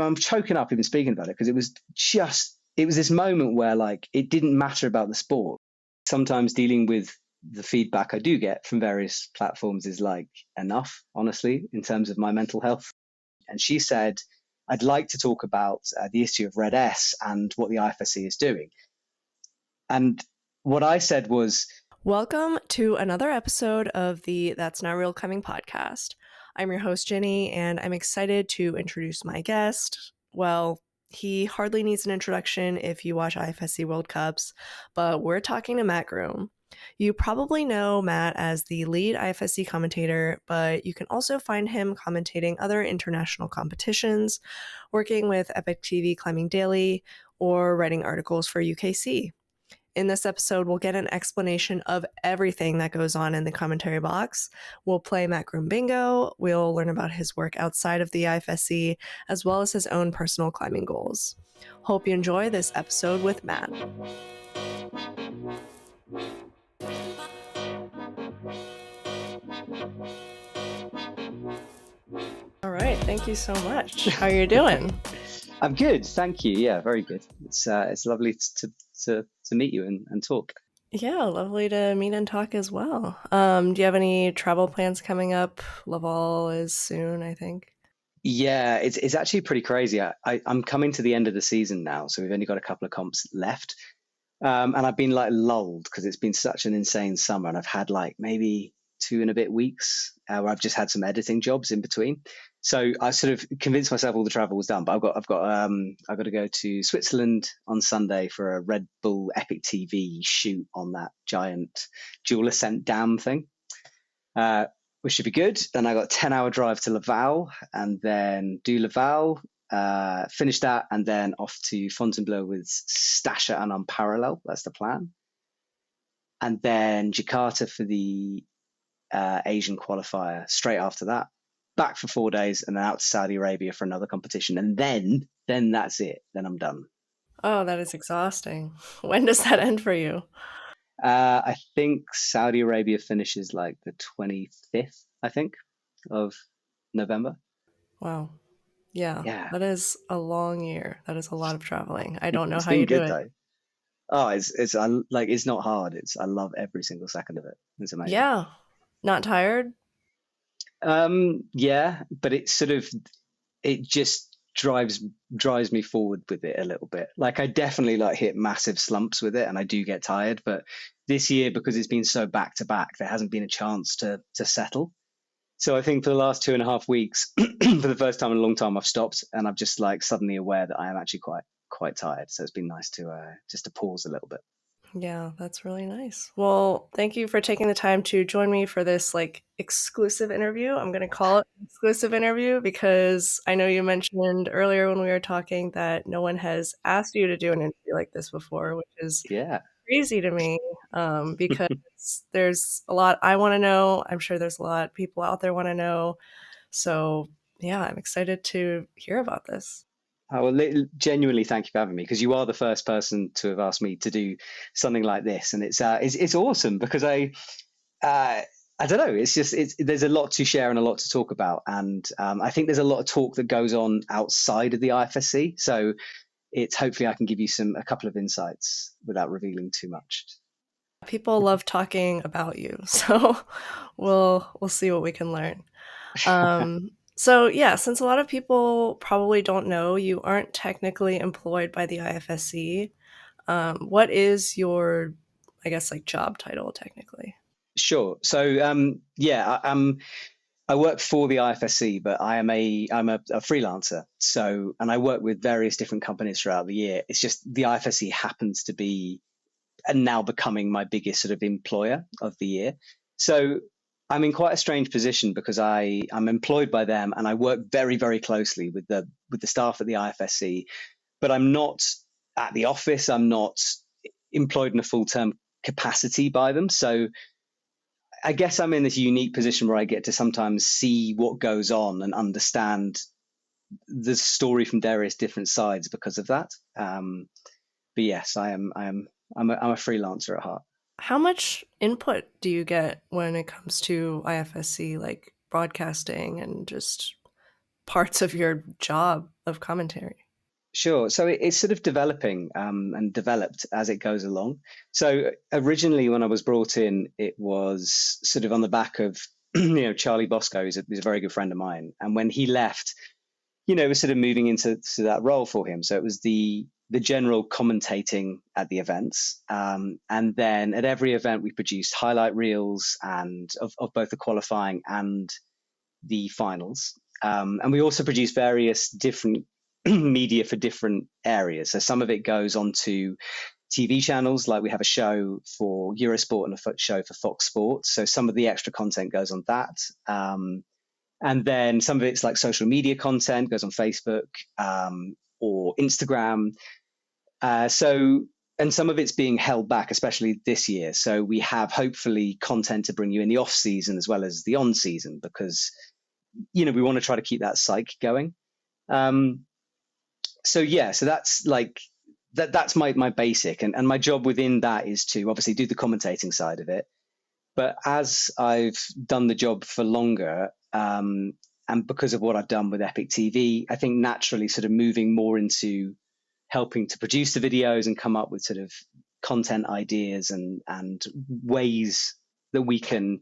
I'm choking up even speaking about it because it was this moment where like it didn't matter about the sport. Sometimes dealing with the feedback I do get from various platforms is like enough, honestly, in terms of my mental health. And she said, I'd like to talk about the issue of Red S and what the IFSC is doing. And what I said was, welcome to another episode of the That's Not Real Climbing podcast. I'm your host, Jenny, and I'm excited to introduce my guest. Well, he hardly needs an introduction if you watch IFSC World Cups, but we're talking to Matt Groom. You probably know Matt as the lead IFSC commentator, but you can also find him commentating other international competitions, working with EpicTV Climbing Daily, or writing articles for UKC. In this episode, we'll get an explanation of everything that goes on in the commentary box. We'll play Matt Groom Bingo. We'll learn about his work outside of the IFSC, as well as his own personal climbing goals. Hope you enjoy this episode with Matt. All right, thank you so much. How are you doing? I'm good, thank you. Yeah, very good. It's lovely to meet you and talk. Yeah, lovely to meet and talk as well. Do you have any travel plans coming up? Laval is soon, I think. Yeah, it's actually pretty crazy. I'm coming to the end of the season now, so we've only got a couple of comps left. And I've been like lulled because it's been such an insane summer, and I've had like maybe 2 and a bit weeks where I've just had some editing jobs in between. So I sort of convinced myself all the travel was done, but I've got to go to Switzerland on Sunday for a Red Bull Epic TV shoot on that giant dual ascent dam thing, which should be good. Then I got a 10-hour drive to Laval, and then do Laval, finish that, and then off to Fontainebleau with Stasha and Unparallel. That's the plan. And then Jakarta for the Asian qualifier straight after that. Back for 4 days, and then out to Saudi Arabia for another competition. And then that's it. Then I'm done. Oh, that is exhausting. When does that end for you? I think Saudi Arabia finishes like the 25th, I think, of November. Wow. Yeah, Yeah. that is a long year. That is a lot of traveling. I don't know It's how you been do good it. though. Oh, it's not hard. I love every single second of it. It's amazing. Yeah. Not tired? Yeah, but it just drives me forward with it a little bit. Like I definitely like hit massive slumps with it, and I do get tired. But this year, because it's been so back to back, there hasn't been a chance to settle. So I think for the last 2.5 weeks, for the first time in a long time, I've stopped, and I'm just like suddenly aware that I am actually quite tired. So it's been nice to just to pause a little bit. Yeah, that's really nice. Well, thank you for taking the time to join me for this like exclusive interview. I'm going to call it an exclusive interview because I know you mentioned earlier when we were talking that no one has asked you to do an interview like this before, which is Yeah. crazy to me because there's a lot I want to know. I'm sure there's a lot people out there want to know. So, yeah, I'm excited to hear about this. Well, genuinely, thank you for having me, because you are the first person to have asked me to do something like this, and it's awesome because I don't know, there's a lot to share and a lot to talk about, and I think there's a lot of talk that goes on outside of the IFSC, so it's hopefully I can give you a couple of insights without revealing too much. People love talking about you, so we'll see what we can learn. So yeah, since a lot of people probably don't know, you aren't technically employed by the IFSC. What is your, I guess, like job title technically? Sure. So yeah, I work for the IFSC, but I'm a freelancer. So, and I work with various different companies throughout the year. It's just the IFSC happens to be and now becoming my biggest sort of employer of the year. So I'm in quite a strange position because I'm employed by them, and I work very, very closely with the staff at the IFSC, but I'm not at the office. I'm not employed in a full-term capacity by them. So I guess I'm in this unique position where I get to sometimes see what goes on and understand the story from various different sides because of that. But yes, I'm a freelancer at heart. How much input do you get when it comes to IFSC, like broadcasting and just parts of your job of commentary? Sure. So it's sort of developing and developed as it goes along. So originally, when I was brought in, it was sort of on the back of, Charlie Boscoe is a very good friend of mine. And when he left, it was sort of moving into that role for him. So it was the general commentating at the events. And then at every event, we produced highlight reels and of both the qualifying and the finals. And we also produced various different media for different areas. So some of it goes onto TV channels, like we have a show for Eurosport and a show for Fox Sports. So some of the extra content goes on that. And then some of it's like social media content goes on Facebook or Instagram. And some of it's being held back, especially this year. So we have hopefully content to bring you in the off season as well as the on season, because, we want to try to keep that cycle going. So that's like, that's my basic. And my job within that is to obviously do the commentating side of it. But as I've done the job for longer, and because of what I've done with EpicTV, I think naturally sort of moving more into helping to produce the videos and come up with sort of content ideas and ways that we can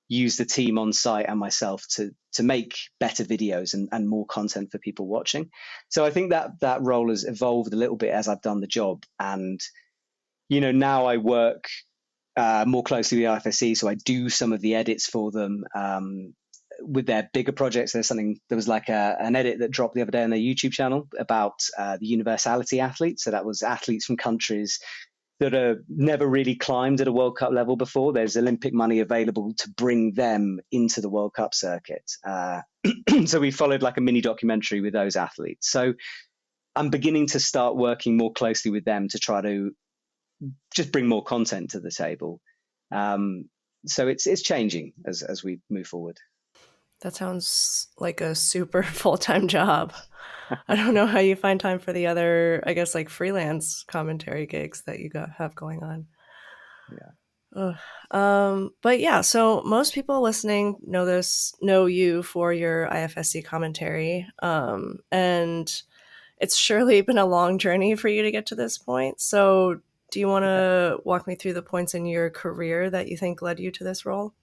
use the team on site and myself to make better videos and more content for people watching. So I think that role has evolved a little bit as I've done the job. And, now I work more closely with IFSC. So I do some of the edits for them with their bigger projects. There was like an edit that dropped the other day on their YouTube channel about the universality athletes. So that was athletes from countries that have never really climbed at a World Cup level before. There's Olympic money available to bring them into the World Cup circuit. So we followed like a mini documentary with those athletes. So I'm beginning to start working more closely with them to try to just bring more content to the table. So it's changing as we move forward. That sounds like a super full-time job. I don't know how you find time for the other, I guess, like freelance commentary gigs that you have going on. Yeah. But yeah, so most people listening know you for your IFSC commentary. And it's surely been a long journey for you to get to this point. So do you want to walk me through the points in your career that you think led you to this role?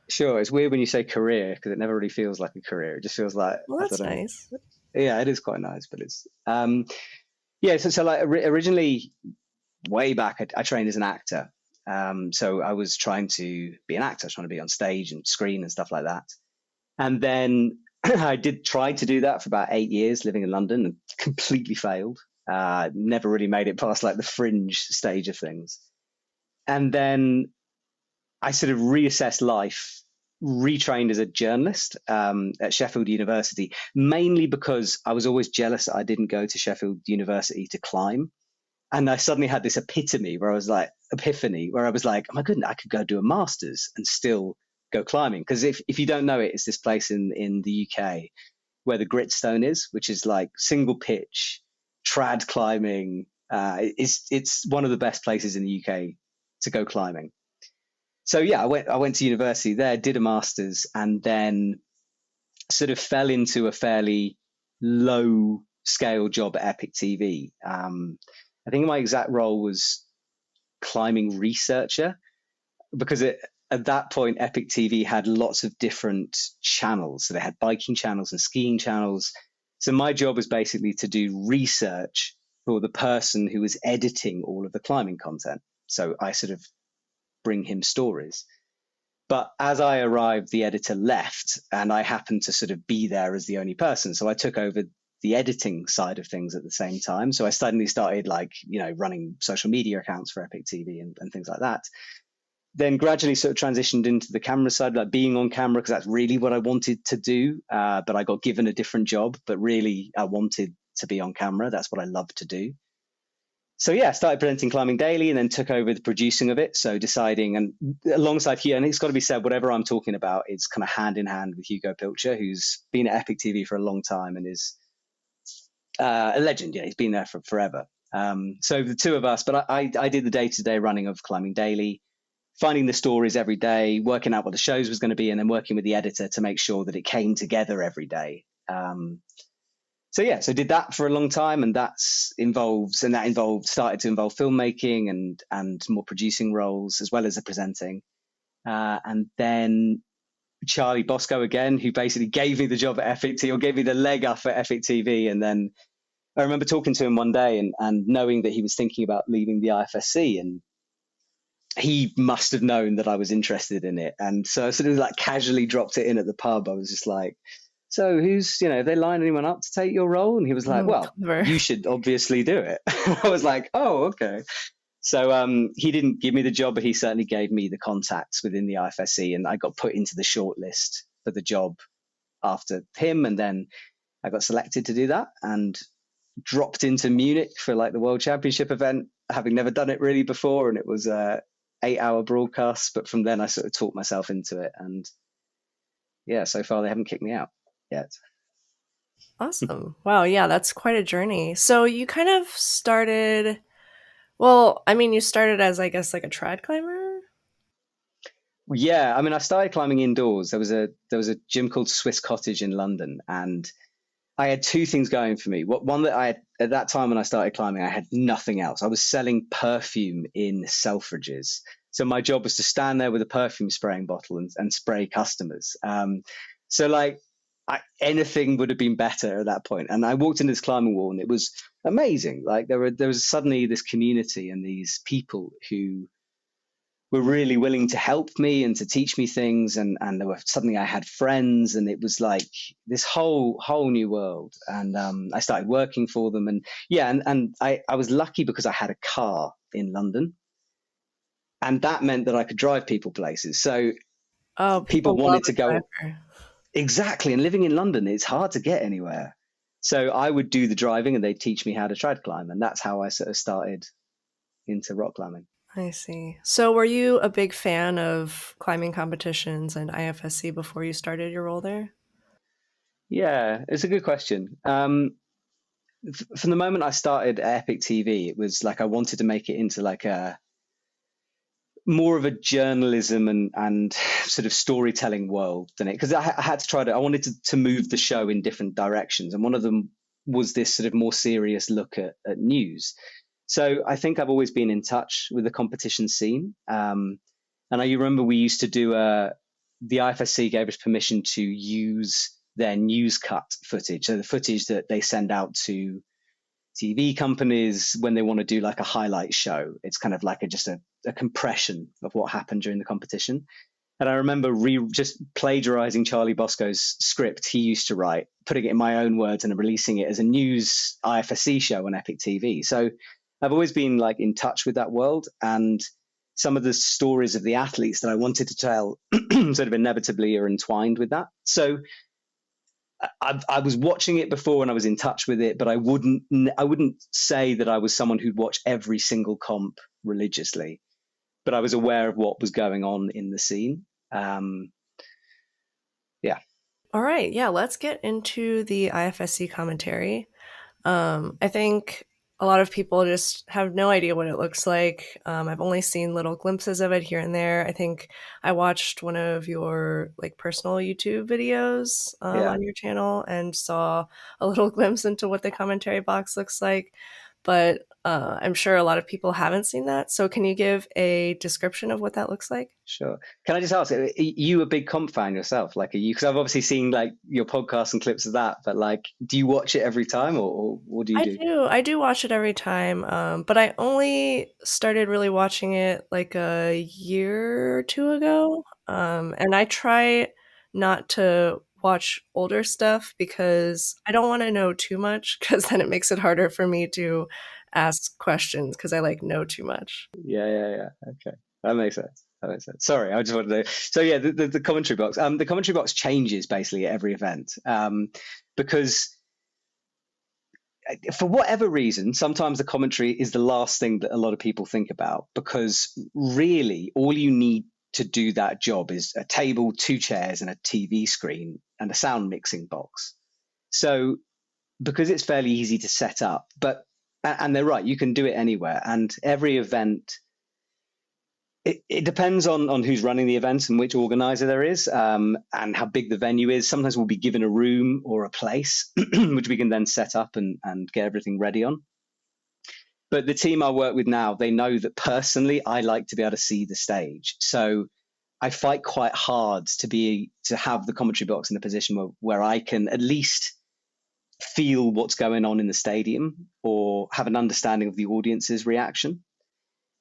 Sure. It's weird when you say career because it never really feels like a career. It just feels like, well, that's nice. Yeah, it is quite nice, but it's So like originally, way back, I trained as an actor. So I was trying to be an actor, trying to be on stage and screen and stuff like that. And then I did try to do that for about 8 years, living in London, and completely failed. Never really made it past like the fringe stage of things. And then I sort of reassessed life, retrained as a journalist at Sheffield University, mainly because I was always jealous that I didn't go to Sheffield University to climb. And I suddenly had this epiphany where I was like, oh my goodness, I could go do a master's and still go climbing. Because if you don't know it, it's this place in the UK where the Gritstone is, which is like single pitch, trad climbing. It's one of the best places in the UK to go climbing. So yeah, I went to university there, did a master's, and then sort of fell into a fairly low scale job at EpicTV. I think my exact role was climbing researcher, because at that point, EpicTV had lots of different channels. So they had biking channels and skiing channels. So my job was basically to do research for the person who was editing all of the climbing content. So I sort of bring him stories. But as I arrived, the editor left, and I happened to sort of be there as the only person. So I took over the editing side of things at the same time. So I suddenly started running social media accounts for EpicTV and things like that. Then gradually sort of transitioned into the camera side, like being on camera, because that's really what I wanted to do. But I got given a different job, but really I wanted to be on camera. That's what I love to do. So yeah, I started presenting Climbing Daily and then took over the producing of it. So deciding, and alongside Hugo, and it's got to be said, whatever I'm talking about is kind of hand in hand with Hugo Pilcher, who's been at EpicTV for a long time and is a legend. Yeah, he's been there for forever. So the two of us, but I did the day-to-day running of Climbing Daily, finding the stories every day, working out what the shows was going to be, and then working with the editor to make sure that it came together every day. So yeah, so did that for a long time, and that started to involve filmmaking and more producing roles as well as the presenting. And then Charlie Boscoe again, who basically gave me the job at Epic TV, or gave me the leg up at Epic TV. And then I remember talking to him one day and knowing that he was thinking about leaving the IFSC, and he must have known that I was interested in it. And so I sort of like casually dropped it in at the pub. I was just like, so who's, have they lined anyone up to take your role? And he was like, well, Clever. you should obviously do it. I was like, oh, okay. So he didn't give me the job, but he certainly gave me the contacts within the IFSC, and I got put into the shortlist for the job after him. And then I got selected to do that and dropped into Munich for like the World Championship event, having never done it really before. And it was a 8-hour broadcast. But from then I sort of taught myself into it. And yeah, so far they haven't kicked me out yet. Awesome. Wow. Yeah, that's quite a journey. So you kind of started, well, I mean, you started as, I guess, like a trad climber? Yeah, I mean, I started climbing indoors. There was a gym called Swiss Cottage in London, and I had two things going for me. One, that I had at that time when I started climbing, I had nothing else. I was selling perfume in Selfridges. So my job was to stand there with a perfume spraying bottle and spray customers. So like anything would have been better at that point. And I walked into this climbing wall and it was amazing. Like there was suddenly this community and these people who were really willing to help me and to teach me things. And suddenly I had friends, and it was like this whole new world. And I started working for them. And yeah, and I was lucky because I had a car in London. And that meant that I could drive people places. So people wanted to go. Exactly. And living in London, it's hard to get anywhere. So I would do the driving and they'd teach me how to trad climb. And that's how I sort of started into rock climbing. I see. So were you a big fan of climbing competitions and IFSC before you started your role there? Yeah, it's a good question. From the moment I started at Epic TV, it was like I wanted to make it into like a more of a journalism and sort of storytelling world than it, because I had to try to, I wanted to move the show in different directions. And one of them was this sort of more serious look at news. So I think I've always been in touch with the competition scene. And I remember we used to do the IFSC gave us permission to use their news cut footage. So the footage that they send out to TV companies when they want to do like a highlight show. It's kind of like just a compression of what happened during the competition. And I remember just plagiarizing Charlie Boscoe's script he used to write, putting it in my own words and releasing it as a news IFSC show on Epic TV. So I've always been like in touch with that world, and some of the stories of the athletes that I wanted to tell sort of inevitably are entwined with that. So I was watching it before and I was in touch with it, but I wouldn't say that I was someone who'd watch every single comp religiously, but I was aware of what was going on in the scene. Yeah. All right. Yeah, let's get into the IFSC commentary. I think a lot of people just have no idea what it looks like. I've only seen little glimpses of it here and there. I think I watched one of your like personal YouTube videos on your channel and saw a little glimpse into what the commentary box looks like. But I'm sure a lot of people haven't seen that. So can you give a description of what that looks like? Sure. Can I just ask, are you a big comp fan yourself? Like, because I've obviously seen like your podcasts and clips of that, but like, do you watch it every time, or what do you do? I do watch it every time, but I only started really watching it like a year or two ago, and I try not to watch older stuff because I don't want to know too much, because then it makes it harder for me to ask questions because I like know too much. Yeah. Okay, that makes sense. Sorry, I just wanted to. So yeah, the commentary box. The commentary box changes basically at every event, because for whatever reason, sometimes the commentary is the last thing that a lot of people think about, because really all you need to do that job is a table, 2 chairs, and a TV screen and a sound mixing box. So because it's fairly easy to set up, and they're right, you can do it anywhere, and every event It depends on who's running the event and which organizer there is, and how big the venue is. Sometimes we'll be given a room or a place, which we can then set up and get everything ready on. But the team I work with now, they know that personally, I like to be able to see the stage. So I fight quite hard to have the commentary box in a position where I can at least feel what's going on in the stadium or have an understanding of the audience's reaction.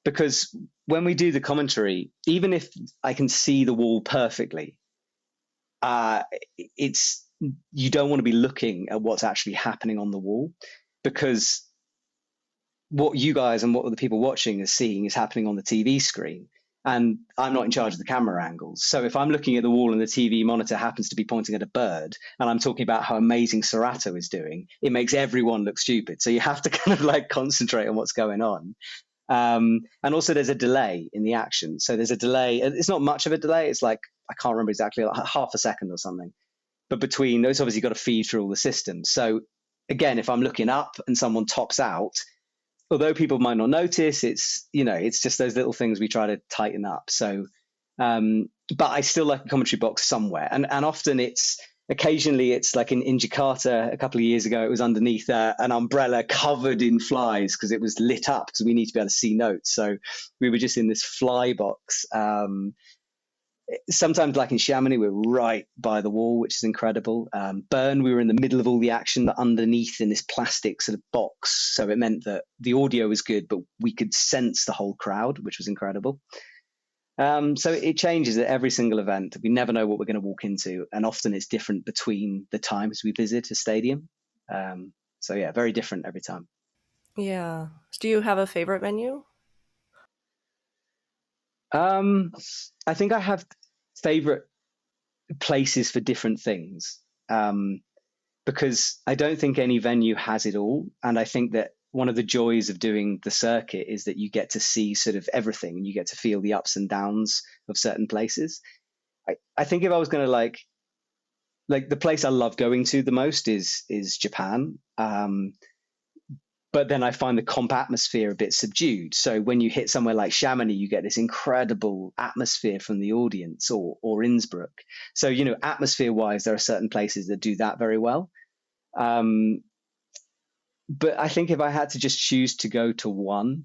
Because when we do the commentary, even if I can see the wall perfectly, you don't want to be looking at what's actually happening on the wall, because what you guys and what the people watching are seeing is happening on the TV screen. And I'm not in charge of the camera angles. So if I'm looking at the wall and the TV monitor happens to be pointing at a bird and I'm talking about how amazing Sorato is doing, it makes everyone look stupid. So you have to kind of like concentrate on what's going on. And also there's a delay in the action. So there's a delay. It's not much of a delay. It's like, I can't remember exactly, like half a second or something. But between those, obviously got to feed through all the systems. So again, if I'm looking up and someone tops out, although people might not notice, it's just those little things we try to tighten up. So, but I still like a commentary box somewhere. And often occasionally it's like in Jakarta a couple of years ago, it was underneath an umbrella covered in flies because it was lit up because we need to be able to see notes. So we were just in this fly box. Sometimes like in Chamonix, we're right by the wall, which is incredible. Bern, we were in the middle of all the action, but underneath in this plastic sort of box. So it meant that the audio was good, but we could sense the whole crowd, which was incredible. So it changes at every single event. We never know what we're going to walk into. And often it's different between the times we visit a stadium. So yeah, very different every time. Yeah. Do you have a favorite venue? I think I have favorite places for different things, because I don't think any venue has it all. And I think that one of the joys of doing the circuit is that you get to see sort of everything and you get to feel the ups and downs of certain places. I think if I was going to like the place I love going to the most is Japan. But then I find the comp atmosphere a bit subdued. So when you hit somewhere like Chamonix, you get this incredible atmosphere from the audience, or Innsbruck. So, atmosphere wise, there are certain places that do that very well. But I think if I had to just choose to go to one,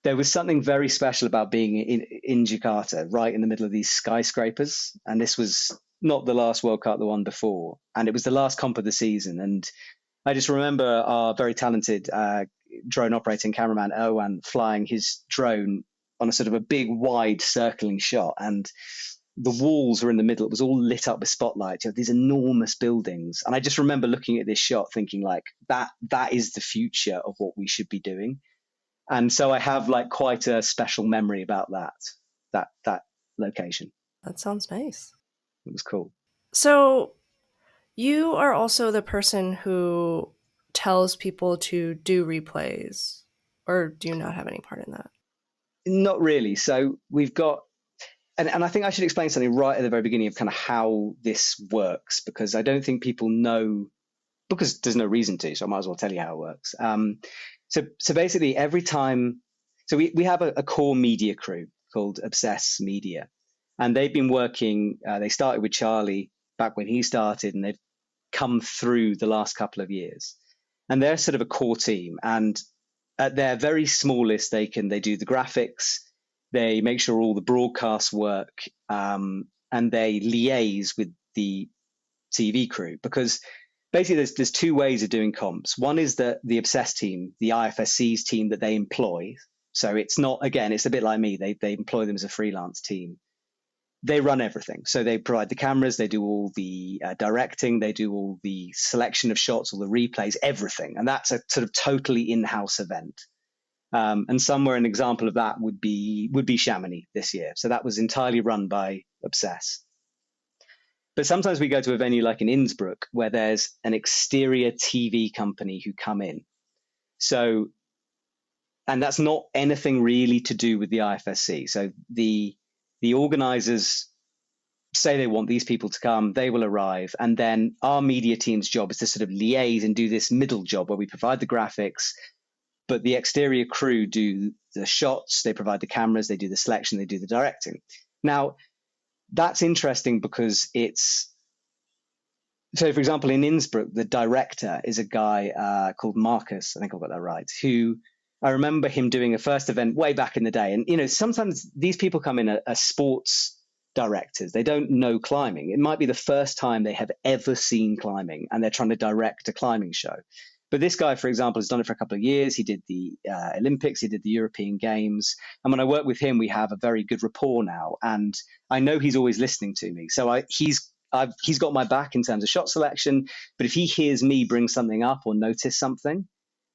there was something very special about being in Jakarta, right in the middle of these skyscrapers. And this was not the last World Cup, the one before. And it was the last comp of the season. And I just remember our very talented drone operating cameraman, Erwan, flying his drone on a sort of a big, wide circling shot. And the walls were in the middle. It was all lit up with spotlights. You have these enormous buildings. And I just remember looking at this shot thinking like, that is the future of what we should be doing. And so I have like quite a special memory about that location. That sounds nice. It was cool. So you are also the person who tells people to do replays, or do you not have any part in that? Not really. So we've got, and I think I should explain something right at the very beginning of kind of how this works, because I don't think people know, because there's no reason to, so I might as well tell you how it works. So basically every time, so we have a core media crew called Obsess Media, and they've been working, they started with Charlie back when he started, and they've come through the last couple of years. And they're sort of a core team. And at their very smallest, they do the graphics, they make sure all the broadcasts work, and they liaise with the TV crew. Because basically there's two ways of doing comps. One is the Obsess team, the IFSC's team that they employ. So it's not, again, it's a bit like me. They employ them as a freelance team. They run everything. So they provide the cameras, they do all the directing, they do all the selection of shots, all the replays, everything. And that's a sort of totally in-house event. And somewhere an example of that would be Chamonix this year. So that was entirely run by Obsess. But sometimes we go to a venue like in Innsbruck where there's an exterior TV company who come in. So, and that's not anything really to do with the IFSC. So the organizers say they want these people to come, they will arrive, and then our media team's job is to sort of liaise and do this middle job where we provide the graphics, but the exterior crew do the shots, they provide the cameras, they do the selection, they do the directing. Now, that's interesting because so for example, in Innsbruck, the director is a guy called Marcus, I think I got that right, who I remember him doing a first event way back in the day. And, sometimes these people come in as sports directors. They don't know climbing. It might be the first time they have ever seen climbing and they're trying to direct a climbing show. But this guy, for example, has done it for a couple of years. He did the Olympics, he did the European Games. And when I work with him, we have a very good rapport now. And I know he's always listening to me. So he's got my back in terms of shot selection. But if he hears me bring something up or notice something,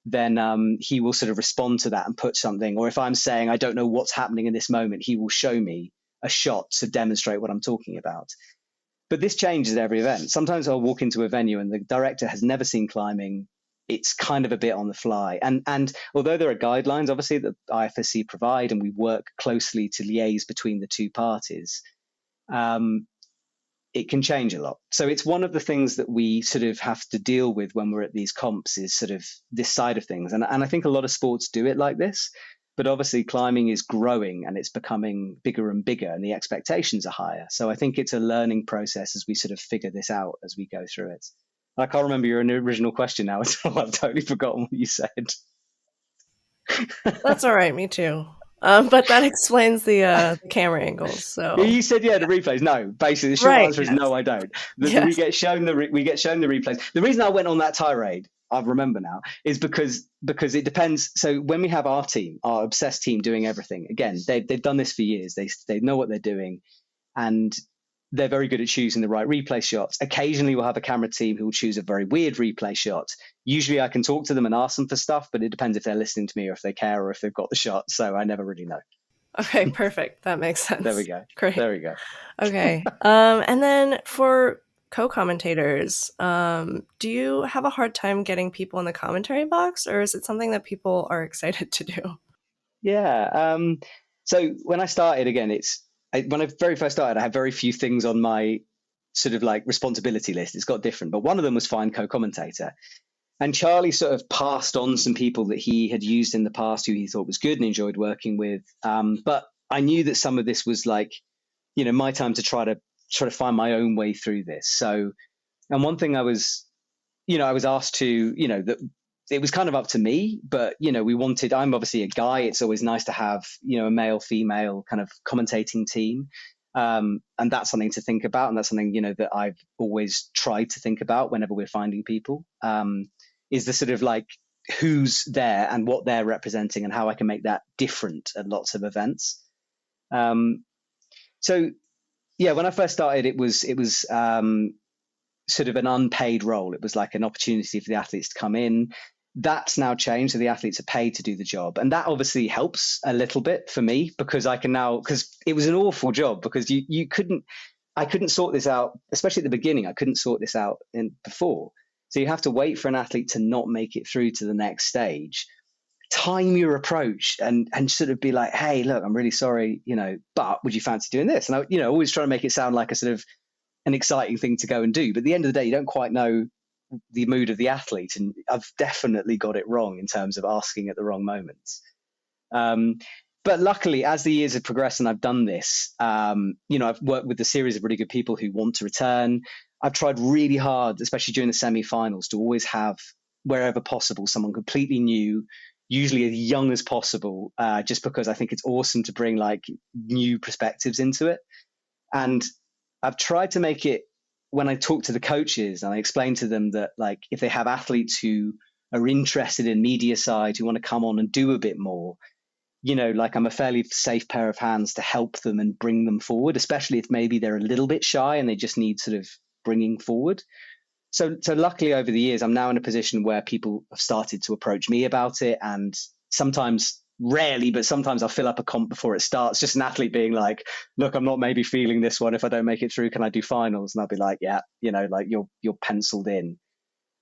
then he will sort of respond to that and put something. Or if I'm saying, I don't know what's happening in this moment, he will show me a shot to demonstrate what I'm talking about. But this changes every event. Sometimes I'll walk into a venue and the director has never seen climbing. It's kind of a bit on the fly. And although there are guidelines, obviously, that IFSC provide, and we work closely to liaise between the two parties, it can change a lot. So it's one of the things that we sort of have to deal with when we're at these comps, is sort of this side of things. And I think a lot of sports do it like this, but obviously climbing is growing and it's becoming bigger and bigger and the expectations are higher. So I think it's a learning process as we sort of figure this out as we go through it. I can't remember your original question now. I've totally forgotten what you said. That's all right. Me too. But that explains the camera angles. So you said the replays. No, basically the short answer is no, I don't. We get shown the replays. The reason I went on that tirade, I remember now, is because it depends. So when we have our team, our obsessed team doing everything, again, they've done this for years. They know what they're doing, and they're very good at choosing the right replay shots. Occasionally we'll have a camera team who will choose a very weird replay shot. Usually I can talk to them and ask them for stuff, but it depends if they're listening to me or if they care or if they've got the shot. So I never really know. Okay, perfect. That makes sense. There we go. Great. There we go. Okay. And then for co-commentators, do you have a hard time getting people in the commentary box, or is it something that people are excited to do? Yeah. So when I started, again, when I very first started, I had very few things on my sort of like responsibility list. It's got different, but one of them was find co-commentator. And Charlie sort of passed on some people that he had used in the past who he thought was good and enjoyed working with. But I knew that some of this was like, my time to try to find my own way through this. So, and one thing I was asked to, that it was kind of up to me, but, I'm obviously a guy. It's always nice to have, a male, female kind of commentating team. And that's something to think about. And that's something, that I've always tried to think about whenever we're finding people, is the sort of like who's there and what they're representing and how I can make that different at lots of events. So yeah, when I first started, it was sort of an unpaid role. It was like an opportunity for the athletes to come in. That's now changed. So the athletes are paid to do the job. And that obviously helps a little bit for me, because because it was an awful job, because I couldn't sort this out, especially at the beginning. I couldn't sort this out before. So you have to wait for an athlete to not make it through to the next stage, time your approach and sort of be like, hey, look, I'm really sorry, but would you fancy doing this? And I, always try to make it sound like a sort of an exciting thing to go and do. But at the end of the day, you don't quite know the mood of the athlete. And I've definitely got it wrong in terms of asking at the wrong moments. But luckily, as the years have progressed and I've done this, I've worked with a series of really good people who want to return. I've tried really hard, especially during the semi-finals, to always have, wherever possible, someone completely new, usually as young as possible, just because I think it's awesome to bring like new perspectives into it. And I've tried to make it, when I talk to the coaches and I explain to them that, like, if they have athletes who are interested in media side, who want to come on and do a bit more, like I'm a fairly safe pair of hands to help them and bring them forward, especially if maybe they're a little bit shy and they just need sort of bringing forward. So luckily over the years, I'm now in a position where people have started to approach me about it. And sometimes, rarely, but sometimes I'll fill up a comp before it starts, just an athlete being like, look, I'm not maybe feeling this one. If I don't make it through, can I do finals? And I'll be like, yeah, like you're penciled in.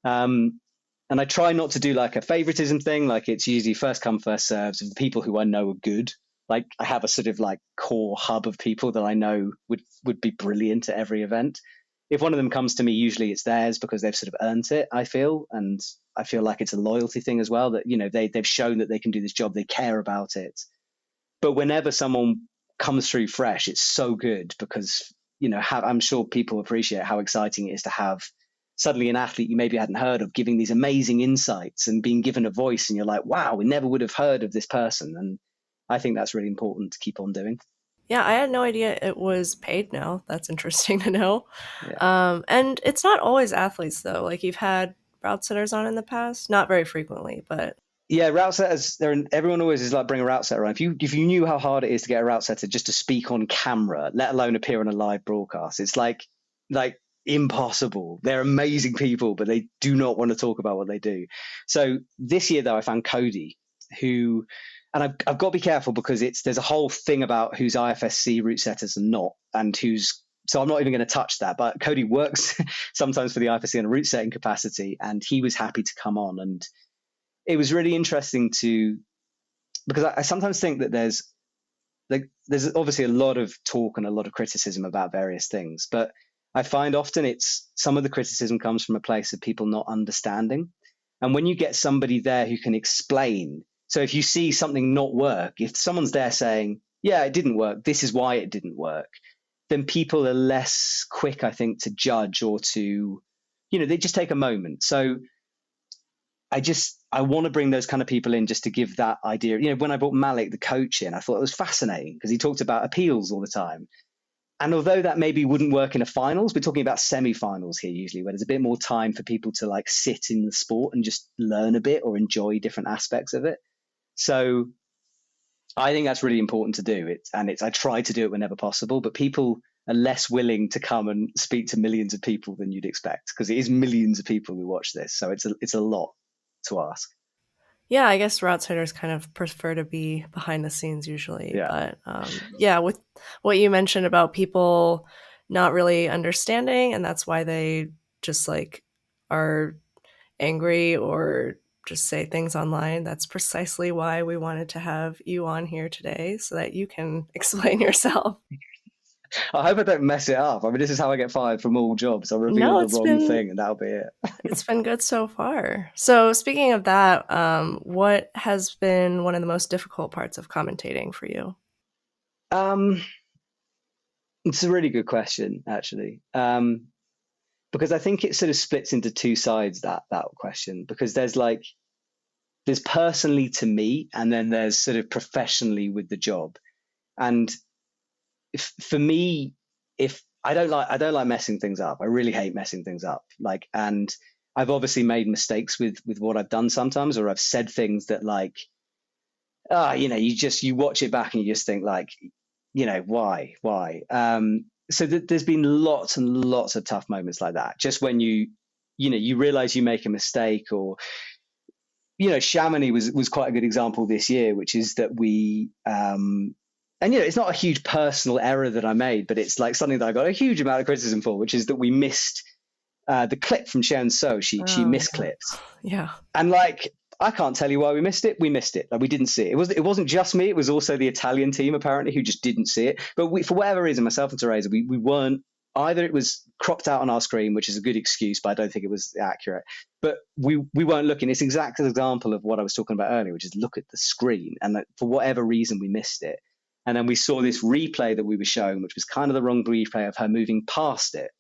And I try not to do like a favoritism thing. Like it's usually first come, first serves of the people who I know are good. Like I have a sort of like core hub of people that I know would be brilliant at every event. if one of them comes to me, usually it's theirs because they've sort of earned it, I feel. And I feel like it's a loyalty thing as well, that, they've shown that they can do this job, they care about it. But whenever someone comes through fresh, it's so good because, I'm sure people appreciate how exciting it is to have suddenly an athlete you maybe hadn't heard of giving these amazing insights and being given a voice. And you're like, wow, we never would have heard of this person. And I think that's really important to keep on doing. Yeah, I had no idea it was paid now. That's interesting to know. Yeah. And it's not always athletes, though. Like, you've had route setters on in the past, not very frequently, but yeah, route setters. Everyone always is like, bring a route setter on. If you knew how hard it is to get a route setter just to speak on camera, let alone appear on a live broadcast, it's like impossible. They're amazing people, but they do not want to talk about what they do. So this year, though, I found Cody, who, and I've got to be careful because there's a whole thing about who's IFSC route setters and not, and so I'm not even going to touch that. But Cody works sometimes for the IFSC in a route setting capacity, and he was happy to come on. And it was really interesting because I sometimes think that there's obviously a lot of talk and a lot of criticism about various things, but I find often some of the criticism comes from a place of people not understanding. And when you get somebody there who can explain, so if you see something not work, if someone's there saying, yeah, it didn't work, this is why it didn't work, then people are less quick, I think, to judge or to, they just take a moment. So I want to bring those kind of people in just to give that idea. When I brought Malik, the coach, in, I thought it was fascinating because he talked about appeals all the time. And although that maybe wouldn't work in a finals, we're talking about semi-finals here usually, where there's a bit more time for people to like sit in the sport and just learn a bit or enjoy different aspects of it. So I think that's really important to do. I try to do it whenever possible, but people are less willing to come and speak to millions of people than you'd expect, because it is millions of people who watch this. So it's a lot to ask. yeah, I guess route setters kind of prefer to be behind the scenes usually. Yeah. But yeah, with what you mentioned about people not really understanding, and that's why they just like are angry or just say things online. That's precisely why we wanted to have you on here today, so that you can explain yourself. I hope I don't mess it up. I mean, this is how I get fired from all jobs. I'll reveal the wrong thing and that'll be it. It's been good so far. So speaking of that, what has been one of the most difficult parts of commentating for you? It's a really good question, actually. Because I think it sort of splits into two sides, that question, because there's personally to me, and then there's sort of professionally with the job. And for me, if I don't like messing things up. I really hate messing things up. And I've obviously made mistakes with what I've done sometimes, or I've said things that you watch it back and you just think why? So there's been lots and lots of tough moments like that. Just when you realize you make a mistake, or Chamonix was quite a good example this year, which is that we and it's not a huge personal error that I made, but it's like something that I got a huge amount of criticism for, which is that we missed the clip from Sharon So. She misclipped. Yeah. And I can't tell you why we missed it. We missed it. We didn't see it. It wasn't just me. It was also the Italian team, apparently, who just didn't see it. But for whatever reason, myself and Teresa, we weren't, either it was cropped out on our screen, which is a good excuse, but I don't think it was accurate. But we weren't looking. It's exactly an example of what I was talking about earlier, which is look at the screen. And for whatever reason, we missed it. And then we saw this replay that we were showing, which was kind of the wrong replay of her moving past it.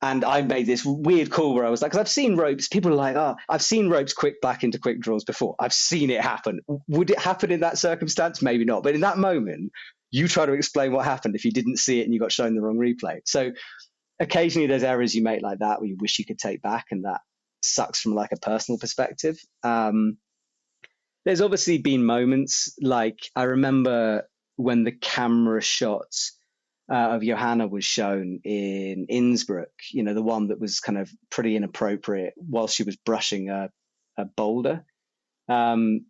And I made this weird call where I was like, because I've seen ropes, people are like, I've seen ropes quick back into quick draws before. I've seen it happen. Would it happen in that circumstance? Maybe not. But in that moment, you try to explain what happened if you didn't see it and you got shown the wrong replay. So occasionally there's errors you make like that where you wish you could take back, and that sucks from a personal perspective. There's obviously been moments, I remember when the camera shots of Johanna was shown in Innsbruck, the one that was kind of pretty inappropriate while she was brushing a boulder. You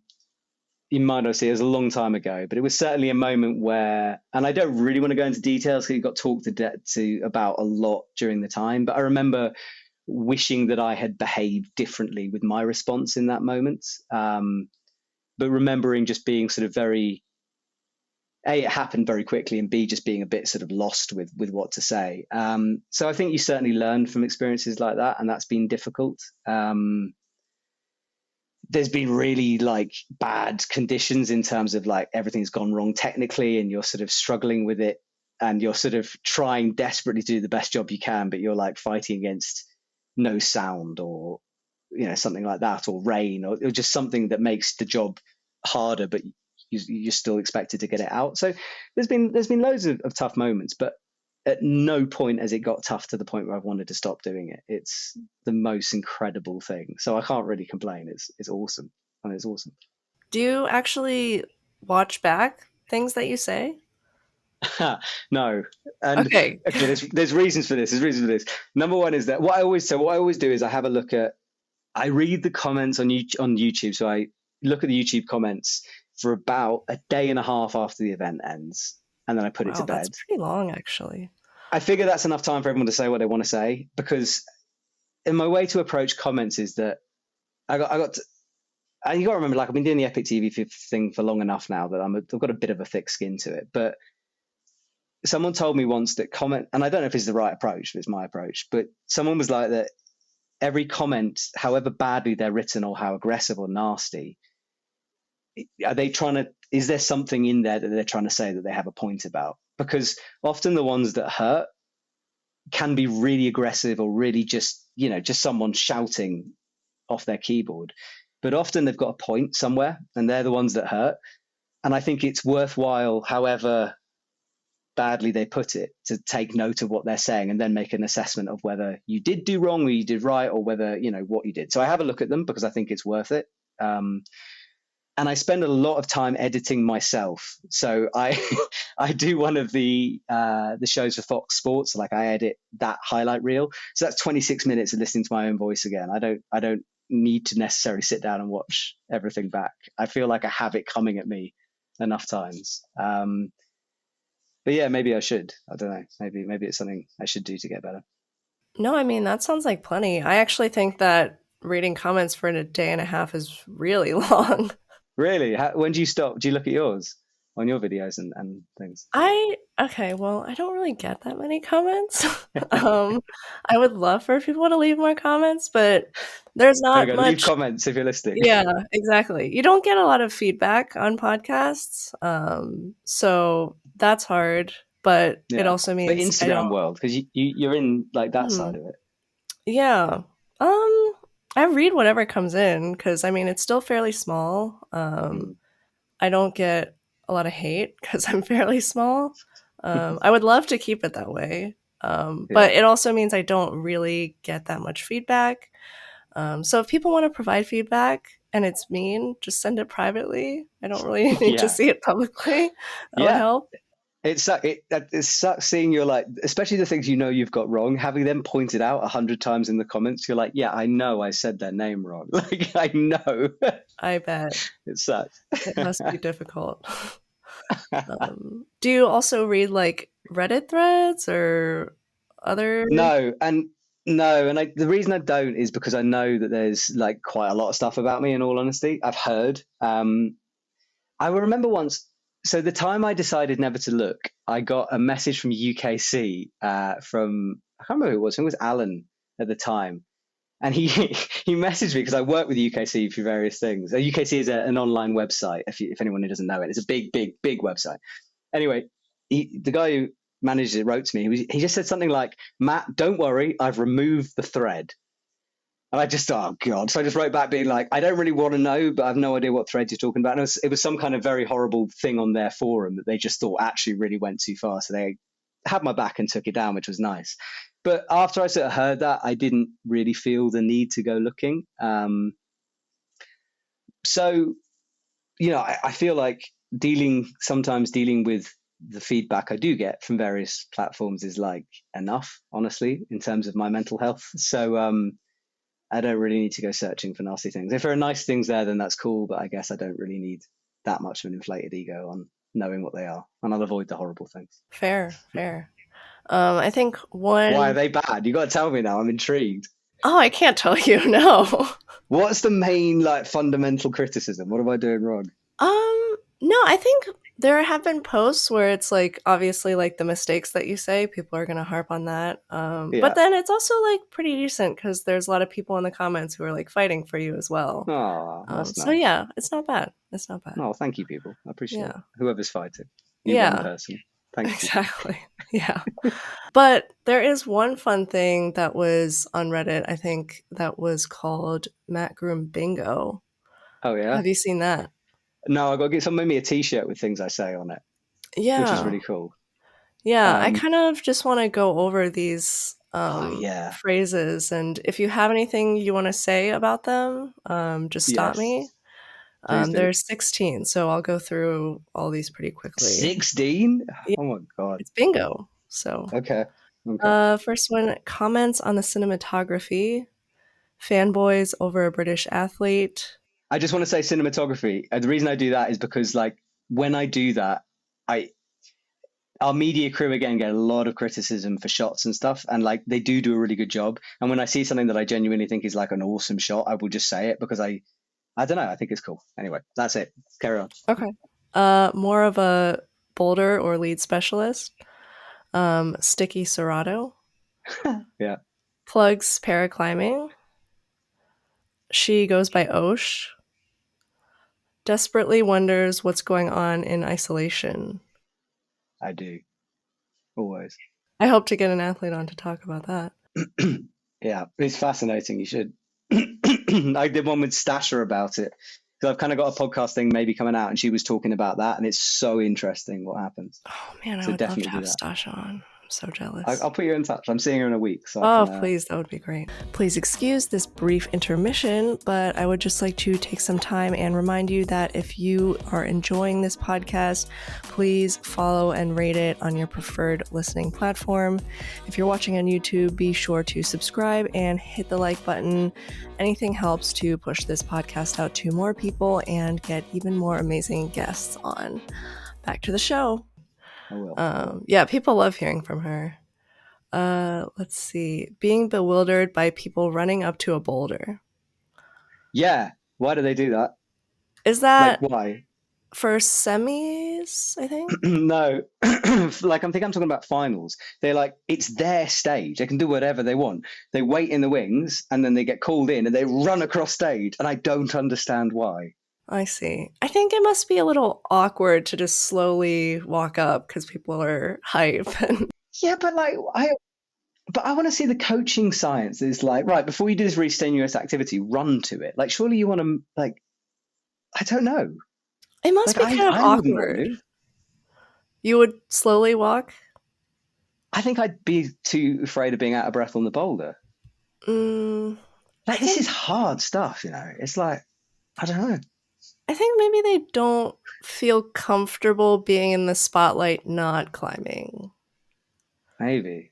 might not see it was a long time ago, but it was certainly a moment where, and I don't really want to go into details because it got talked to about a lot during the time, but I remember wishing that I had behaved differently with my response in that moment. But remembering just being sort of very A, it happened very quickly, and B, just being a bit sort of lost with what to say. So I think you certainly learn from experiences like that, and that's been difficult. There's been really like bad conditions in terms of like everything's gone wrong technically, and you're sort of struggling with it, and you're sort of trying desperately to do the best job you can, but you're like fighting against no sound, or something like that, or rain, or just something that makes the job harder, but you're still expected to get it out. So there's been loads of tough moments, but at no point has it got tough to the point where I've wanted to stop doing it. It's the most incredible thing. So I can't really complain. It's awesome. And it's awesome. Do you actually watch back things that you say? No. And okay, there's reasons for this. Number one is that what I always do is I read the comments on YouTube. So I look at the YouTube comments for about a day and a half after the event ends, and then I put it to bed. That's pretty long, actually. I figure that's enough time for everyone to say what they want to say, because in my way to approach comments is that you got to remember, like, I've been doing the EpicTV thing for long enough now that I've got a bit of a thick skin to it. But someone told me once that comment, and I don't know if it's the right approach, but it's my approach, but someone was like that every comment, however badly they're written or how aggressive or nasty, is there something in there that they're trying to say that they have a point about? Because often the ones that hurt can be really aggressive, or really just someone shouting off their keyboard. But often they've got a point somewhere, and they're the ones that hurt. And I think it's worthwhile, however badly they put it, to take note of what they're saying and then make an assessment of whether you did do wrong or you did right, or whether, what you did. So I have a look at them because I think it's worth it. And I spend a lot of time editing myself. So I do one of the shows for Fox Sports. Like, I edit that highlight reel. So that's 26 minutes of listening to my own voice again. I don't need to necessarily sit down and watch everything back. I feel like I have it coming at me enough times. But yeah, maybe I should. I don't know. Maybe it's something I should do to get better. No, I mean, that sounds like plenty. I actually think that reading comments for a day and a half is really long. Really? When do you stop? Do you look at yours on your videos and things? Okay, well, I don't really get that many comments. I would love for people to leave more comments, but there's not much. Leave comments if you're listening. Yeah, exactly. You don't get a lot of feedback on podcasts, so that's hard. But it also means the Instagram world, because you're in like that side of it. Yeah. I read whatever comes in, because I mean, it's still fairly small. I don't get a lot of hate because I'm fairly small. I would love to keep it that way. But it also means I don't really get that much feedback. So if people want to provide feedback and it's mean, just send it privately. I don't really need to see it publicly. That would help. It sucks seeing you're like, especially the things you've got wrong, having them pointed out 100 times in the comments. You're like, yeah, I know I said their name wrong. Like, I know. I bet. It sucks. It must be difficult. Do you also read like Reddit threads or other? No, and the reason I don't is because I know that there's like quite a lot of stuff about me, in all honesty. I've heard. I remember once. So the time I decided never to look, I got a message from UKC from, I can't remember who it was. I think it was Alan at the time. And he messaged me because I work with UKC for various things. UKC is an online website, if anyone who doesn't know it. It's a big, big, big website. Anyway, the guy who managed it wrote to me. He just said something like, Matt, don't worry, I've removed the thread. And I just thought, oh God. So I just wrote back being like, I don't really want to know, but I have no idea what thread you're talking about. And it was some kind of very horrible thing on their forum that they just thought actually really went too far. So they had my back and took it down, which was nice. But after I sort of heard that, I didn't really feel the need to go looking. So, I feel like sometimes dealing with the feedback I do get from various platforms is like enough, honestly, in terms of my mental health. So, I don't really need to go searching for nasty things. If there are nice things there, then that's cool. But I guess I don't really need that much of an inflated ego on knowing what they are. And I'll avoid the horrible things. Fair. I think one... Why are they bad? You got to tell me now. I'm intrigued. Oh, I can't tell you. No. What's the main fundamental criticism? What am I doing wrong? No, I think There have been posts where it's like obviously like the mistakes that you say, people are gonna harp on that. But Yeah. then it's also like pretty decent because there's a lot of people in the comments who are like fighting for you as well. Oh, that's So nice. yeah, it's not bad. It's not bad. Oh, thank you, people. I appreciate it. Yeah. Whoever's fighting. You one Yeah. person. Thank you. Exactly. Yeah. But there is one fun thing that was on Reddit, I think, that was called Matt Groom Bingo. Oh, yeah? Have you seen that? No, I got to get someone made me a t-shirt with things I say on it, which is Yeah. really cool. Yeah, I kind of just want to go over these Oh, yeah. phrases, and if you have anything you want to say about them, just stop Yes. me. Please do. There's 16, so I'll go through all these pretty quickly. 16? Yeah, Oh, my God. it's bingo. So, Okay. Okay. first one, comments on the cinematography, fanboys over a British athlete. I just want to say cinematography. The reason I do that is because, like, when I do that, our media crew again get a lot of criticism for shots and stuff, and like they do a really good job. And when I see something that I genuinely think is like an awesome shot, I will just say it because I don't know, I think it's cool. Anyway, that's it. Carry on. Okay. More of a boulder or lead specialist. Sticky Sorato. Yeah, Plugs paraclimbing. She goes by Osh. Desperately wonders what's going on in isolation. I do. Always. I hope to get an athlete on to talk about that. Yeah, it's fascinating. You should. I did one with Stasher about it. So I've kind of got a podcast thing maybe coming out, and she was talking about that, and it's so interesting what happens. Oh man, I So would love to definitely do have that. Stasha on. I'm so jealous. I'll put you in touch. I'm seeing her in a week, so Oh, I can. please, that would be great. Please excuse this brief intermission, but I would just like to take some time and remind you that if you are enjoying this podcast, please follow and rate it on your preferred listening platform. If you're watching on YouTube, be sure to subscribe and hit the like button. Anything helps to push this podcast out to more people and get even more amazing guests on. Back to the show. I will. Yeah, people love hearing from her. Let's see. Being bewildered by people running up to a boulder. Yeah. Why do they do that? Is Like, that why? for semis, I think? No. Like, I'm talking about finals. They're like, it's their stage. They can do whatever they want. They wait in the wings and then they get called in and they run across stage. And I don't understand why. I see. I think it must be a little awkward to just slowly walk up because people are hype. Yeah, but like, I want to see the coaching science is like, right, before you do this really strenuous activity, run to it. Like, surely you want to, like, I don't know. It must Like, be kind of I wouldn't want awkward. to. You would slowly walk? I think I'd be too afraid of being out of breath on the boulder. Like, this is hard stuff, you know? It's like, I don't know. I think maybe they don't feel comfortable being in the spotlight not climbing. Maybe.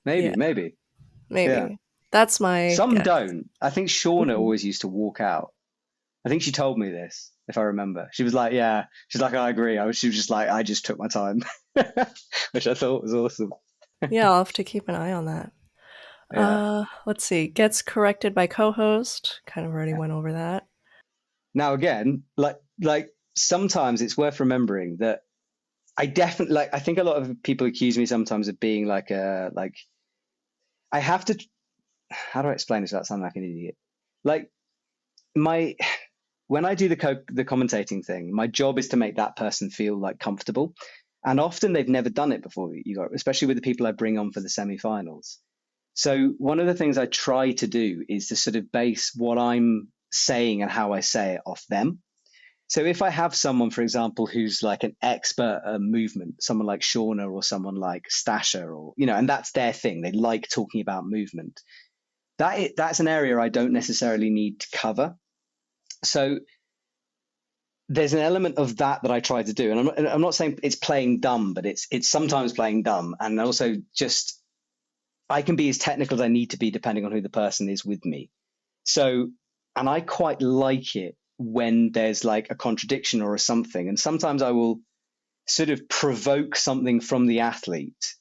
Yeah. That's my Some guess. don't. I think Shauna always used to walk out. I think she told me this, if I remember. She was like, yeah. She's like, I agree. She was just like, I just took my time, which I thought was awesome. Yeah, I'll have to keep an eye on that. Yeah. Let's see. Gets corrected by co-host. Kind of already went over that. Now, again, like sometimes it's worth remembering that I definitely, like, I think a lot of people accuse me sometimes of being like I have to, how do I explain this without sounding like an idiot? Like, when I do the commentating thing, my job is to make that person feel like comfortable. And often they've never done it before, especially with the people I bring on for the semifinals. So one of the things I try to do is to sort of base what I'm saying and how I say it off them. So if I have someone, for example, who's like an expert at movement, someone like Shauna or someone like Stasher, or, you know, and that's their thing, they like talking about movement, that's an area I don't necessarily need to cover. So there's an element of that I try to do, and I'm not saying it's playing dumb, but it's sometimes playing dumb, and also just I can be as technical as I need to be depending on who the person is with me. So, and I quite like it when there's like a contradiction or a something, and sometimes I will sort of provoke something from the athlete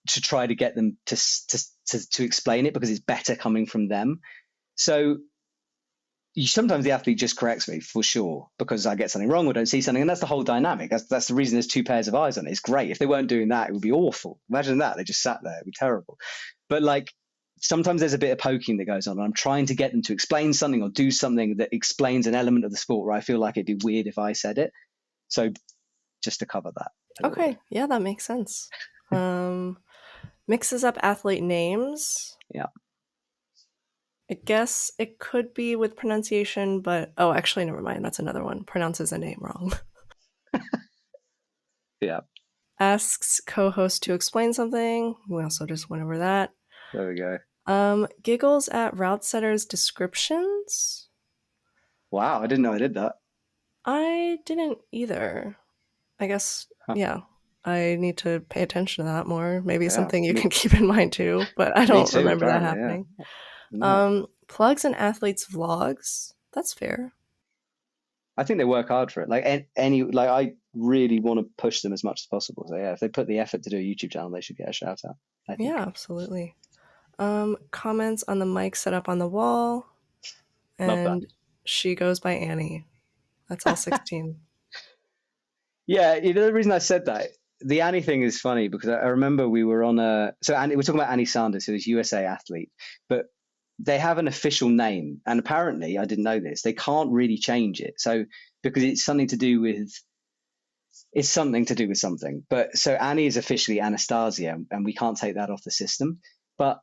to try to get them to explain it because it's better coming from them. So sometimes the athlete just corrects me for sure because I get something wrong or don't see something, and that's the whole dynamic. That's the reason there's two pairs of eyes on it. It's great. If they weren't doing that, it would be awful. Imagine that, they just sat there, it'd be terrible. But like sometimes there's a bit of poking that goes on, and I'm trying to get them to explain something or do something that explains an element of the sport where I feel like it'd be weird if I said it. So just to cover that. Okay, yeah, that makes sense. Mixes up athlete names. Yeah. I guess it could be with pronunciation, but actually, never mind. That's another one. Pronounces a name wrong. Yeah. Asks co-host to explain something. We also just went over that. There we go. Giggles at route setters' descriptions. Wow, I didn't know I did that. I didn't either. I guess, yeah. I need to pay attention to that more. Maybe something you can keep in mind too, but I don't remember that happening. Yeah. No. Plugs an athlete's vlogs. That's fair. I think they work hard for it. Like I really want to push them as much as possible. So yeah, if they put the effort to do a YouTube channel, they should get a shout out. I think. Yeah, absolutely. Comments on the mic set up on the wall. And she goes by Annie. That's all 16. Yeah, the reason I said that, the Annie thing is funny because I remember we were on we're talking about Annie Sanders, who is USA athlete, but they have an official name, and apparently, I didn't know this, they can't really change it. So because it's something to do with something. But so Annie is officially Anastasia, and we can't take that off the system. But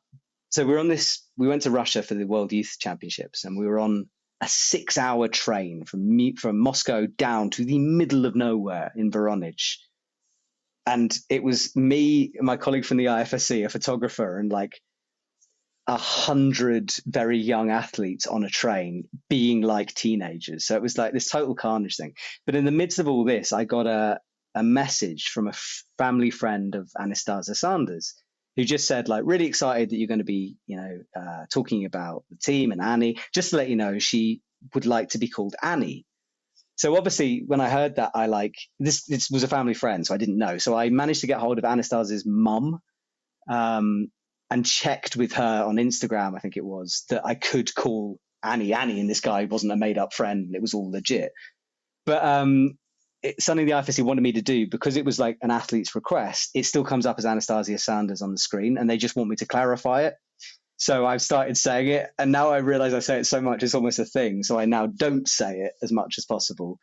so we went to Russia for the World Youth Championships, and we were on a 6-hour train from Moscow down to the middle of nowhere in Voronezh. And it was me, my colleague from the IFSC, a photographer, and like 100 very young athletes on a train being like teenagers. So it was like this total carnage thing. But in the midst of all this, I got a message from a family friend of Anastasia Sanders, who just said, like, really excited that you're going to be, talking about the team and Annie. Just to let you know, she would like to be called Annie. So obviously, when I heard that, I this was a family friend, so I didn't know. So I managed to get hold of Anastasia's mum, and checked with her on Instagram, I think it was, that I could call Annie, and this guy wasn't a made-up friend, and it was all legit. But it's something the IFSC wanted me to do because it was like an athlete's request. It still comes up as Anastasia Sanders on the screen, and they just want me to clarify it. So I've started saying it, and now I realize I say it so much, it's almost a thing. So I now don't say it as much as possible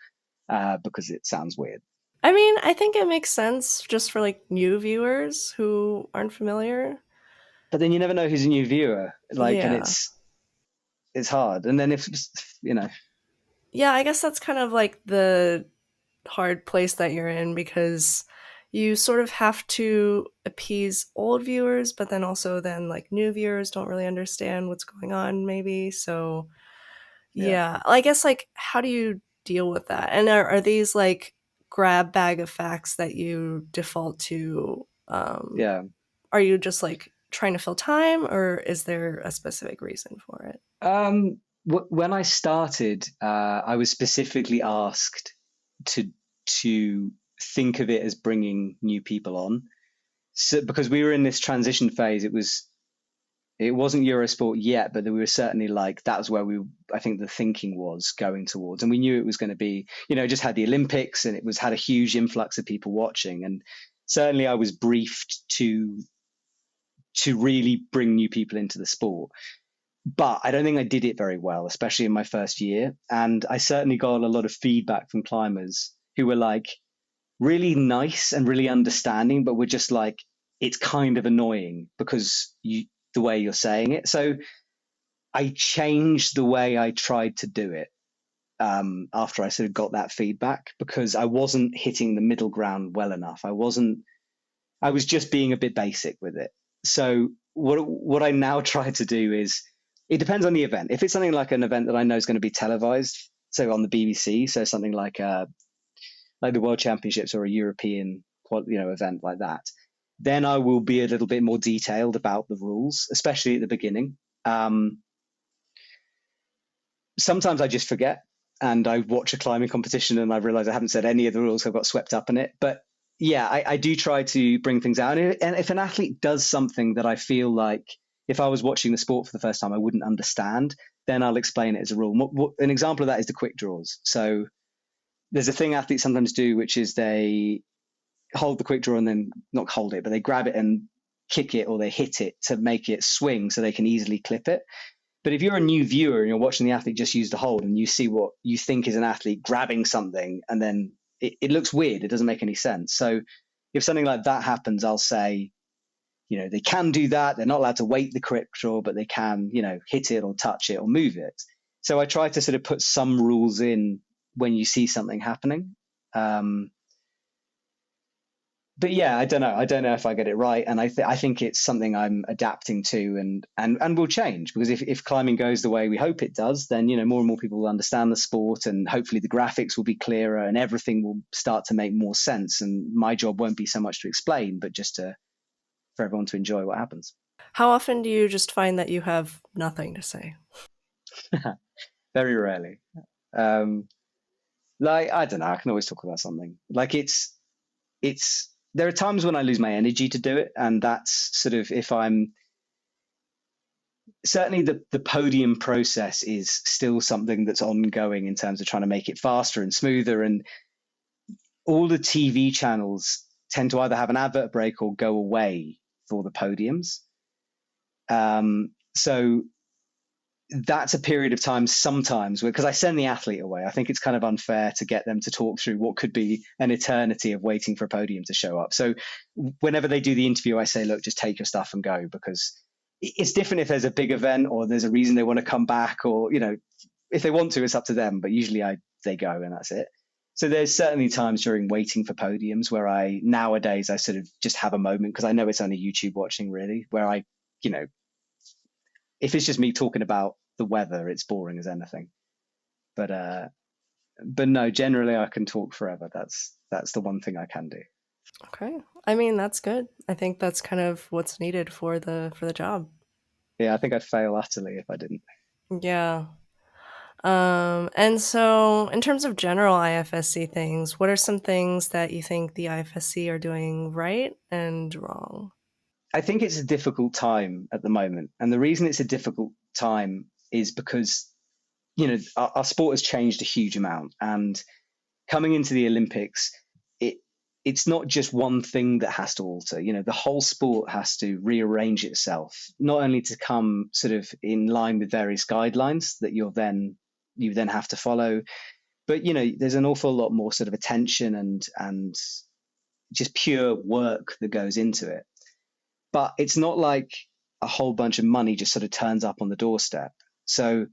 because it sounds weird. I mean, I think it makes sense just for like new viewers who aren't familiar. But then you never know who's a new viewer, and it's hard. And then if yeah, I guess that's kind of like the hard place that you're in, because you sort of have to appease old viewers, but then also like new viewers don't really understand what's going on, maybe. So yeah. I guess like how do you deal with that? And are these like grab bag of facts that you default to? Are you just like trying to fill time, or is there a specific reason for it? When I started, I was specifically asked to think of it as bringing new people on. So because we were in this transition phase, it wasn't Eurosport yet, but we were certainly like, that was where I think the thinking was going towards. And we knew it was going to be, just had the Olympics, and had a huge influx of people watching. And certainly I was briefed to really bring new people into the sport. But I don't think I did it very well, especially in my first year. And I certainly got a lot of feedback from climbers who were like really nice and really understanding, but were just like, it's kind of annoying because the way you're saying it. So I changed the way I tried to do it after I sort of got that feedback, because I wasn't hitting the middle ground well enough. I was just being a bit basic with it. So what I now try to do is, it depends on the event. If it's something like an event that I know is going to be televised, so on the BBC, so something like the World Championships or a European event like that, then I will be a little bit more detailed about the rules, especially at the beginning. Sometimes I just forget, and I watch a climbing competition and I realize I haven't said any of the rules, so I've got swept up in it. But yeah, I do try to bring things out. And if an athlete does something that I feel like if I was watching the sport for the first time, I wouldn't understand, then I'll explain it as a rule. An example of that is the quick draws. So there's a thing athletes sometimes do, which is they hold the quick draw and then not hold it, but they grab it and kick it, or they hit it to make it swing so they can easily clip it. But if you're a new viewer and you're watching the athlete just use the hold, and you see what you think is an athlete grabbing something, and then it looks weird, it doesn't make any sense. So if something like that happens, I'll say, they can do that. They're not allowed to weight the quick draw, but they can, hit it or touch it or move it. So I try to sort of put some rules in when you see something happening. But yeah, I don't know if I get it right, and I think it's something I'm adapting to, and will change, because if climbing goes the way we hope it does, then more and more people will understand the sport, and hopefully the graphics will be clearer, and everything will start to make more sense. And my job won't be so much to explain, but just for everyone to enjoy what happens. How often do you just find that you have nothing to say? Very rarely. I don't know. I can always talk about something. There are times when I lose my energy to do it, and that's sort of if I'm certainly the podium process is still something that's ongoing in terms of trying to make it faster and smoother, and all the TV channels tend to either have an advert break or go away for the podiums. So that's a period of time sometimes because I send the athlete away. I think it's kind of unfair to get them to talk through what could be an eternity of waiting for a podium to show up. So whenever they do the interview, I say, look, just take your stuff and go, because it's different if there's a big event or there's a reason they want to come back, or, if they want to, it's up to them. But usually they go and that's it. So there's certainly times during waiting for podiums where nowadays I sort of just have a moment, because I know it's only YouTube watching really, where I, if it's just me talking about the weather, it's boring as anything. But no, generally I can talk forever. That's the one thing I can do. Okay. I mean, that's good. I think that's kind of what's needed for the job. Yeah, I think I'd fail utterly if I didn't. Yeah. And so in terms of general IFSC things, what are some things that you think the IFSC are doing right and wrong? I think it's a difficult time at the moment. And the reason it's a difficult time is because, our sport has changed a huge amount. And coming into the Olympics, it's not just one thing that has to alter. The whole sport has to rearrange itself, not only to come sort of in line with various guidelines that you then have to follow, but there's an awful lot more sort of attention and just pure work that goes into it. But it's not like a whole bunch of money just sort of turns up on the doorstep. So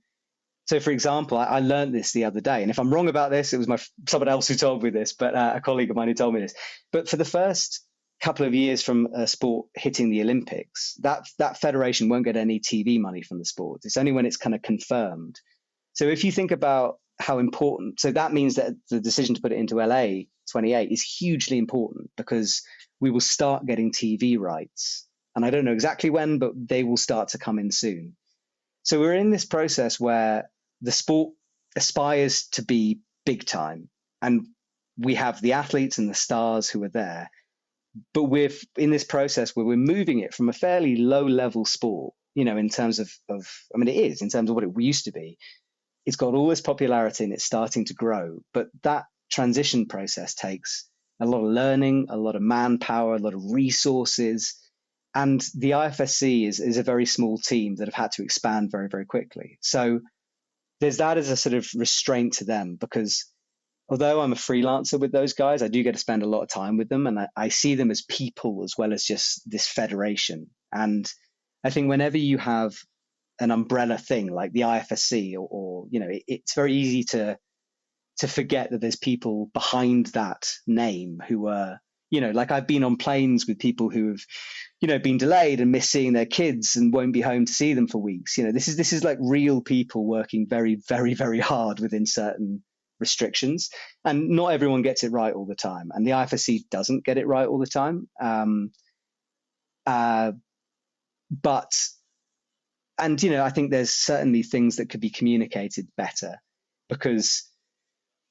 for example, I learned this the other day, and if I'm wrong about this, it was someone else who told me this, but a colleague of mine who told me this. But for the first couple of years from a sport hitting the Olympics, that federation won't get any TV money from the sport. It's only when it's kind of confirmed. So if you think about how important, so that means that the decision to put it into LA 28 is hugely important, because we will start getting TV rights. And I don't know exactly when, but they will start to come in soon. So we're in this process where the sport aspires to be big time, and we have the athletes and the stars who are there. But we're in this process where we're moving it from a fairly low level sport, in terms of it is in terms of what it used to be. It's got all this popularity and it's starting to grow. But that transition process takes a lot of learning, a lot of manpower, a lot of resources. And the IFSC is a very small team that have had to expand very, very quickly. So there's that as a sort of restraint to them, because although I'm a freelancer with those guys, I do get to spend a lot of time with them, and I see them as people as well as just this federation. And I think whenever you have an umbrella thing like the IFSC, or it's very easy to forget that there's people behind that name who are, like I've been on planes with people who have, been delayed and missed seeing their kids and won't be home to see them for weeks. This is like real people working very, very, very hard within certain restrictions, and not everyone gets it right all the time. And the IFSC doesn't get it right all the time. I think there's certainly things that could be communicated better, because,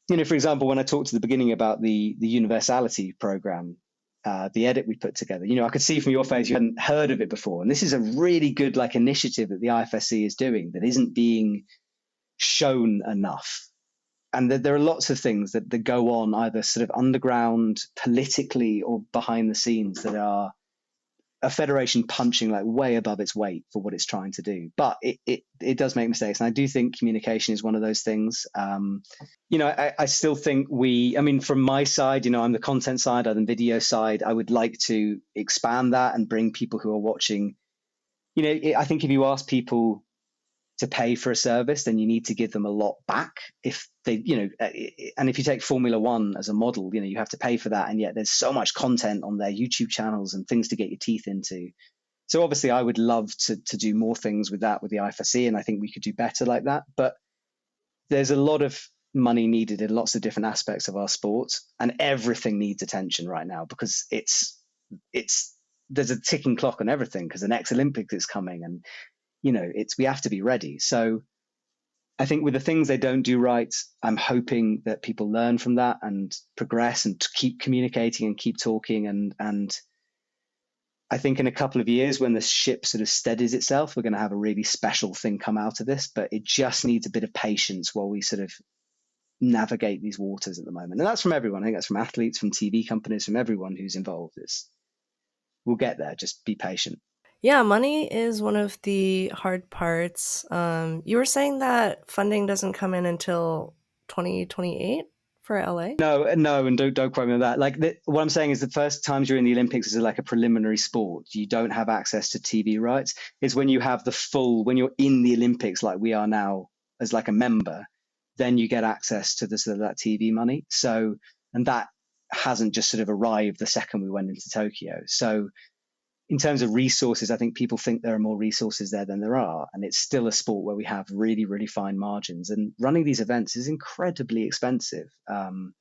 for example, when I talked at the beginning about the universality program, the edit we put together. I could see from your face you hadn't heard of it before, and this is a really good like initiative that the IFSC is doing that isn't being shown enough. And there are lots of things that go on either sort of underground politically or behind the scenes that are a federation punching like way above its weight for what it's trying to do. But it does make mistakes. And I do think communication is one of those things. I still think from my side, I'm the content side, I'm the video side. I would like to expand that and bring people who are watching. I think if you ask people to pay for a service, then you need to give them a lot back. If they, and if you take Formula One as a model, you have to pay for that. And yet there's so much content on their YouTube channels and things to get your teeth into. So obviously I would love to do more things with that, with the IFSC. And I think we could do better like that. But there's a lot of money needed in lots of different aspects of our sport, and everything needs attention right now because there's a ticking clock on everything because the next Olympics is coming, and we have to be ready. So I think with the things they don't do right, I'm hoping that people learn from that and progress and keep communicating and keep talking. And I think in a couple of years, when the ship sort of steadies itself, we're going to have a really special thing come out of this. But it just needs a bit of patience while we sort of navigate these waters at the moment. And that's from everyone. I think that's from athletes, from TV companies, from everyone who's involved. We'll get there. Just be patient. Yeah, money is one of the hard parts. You were saying that funding doesn't come in until 2028 for LA? No, and don't quote me on that. What I'm saying is the first times you're in the Olympics is like a preliminary sport. You don't have access to TV rights. It's when you have when you're in the Olympics, like we are now as like a member, then you get access to that TV money. So, and that hasn't just sort of arrived the second we went into Tokyo. So in terms of resources, I think people think there are more resources there than there are. And it's still a sport where we have really, really fine margins. And running these events is incredibly expensive. Send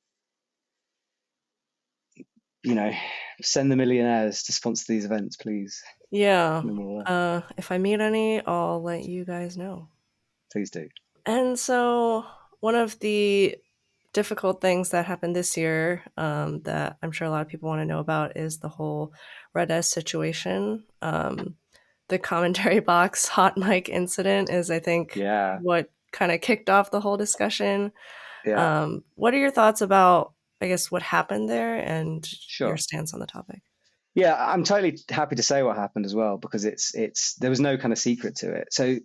the millionaires to sponsor these events, please. Yeah. If I meet any, I'll let you guys know. Please do. And so one of the difficult things that happened this year that I'm sure a lot of people want to know about is the whole Proudest situation. The commentary box hot mic incident is, I think, what kind of kicked off the whole discussion. Yeah. What are your thoughts about, I guess, what happened there and your stance on the topic? Yeah, I'm totally happy to say what happened as well, because there was no kind of secret to it. So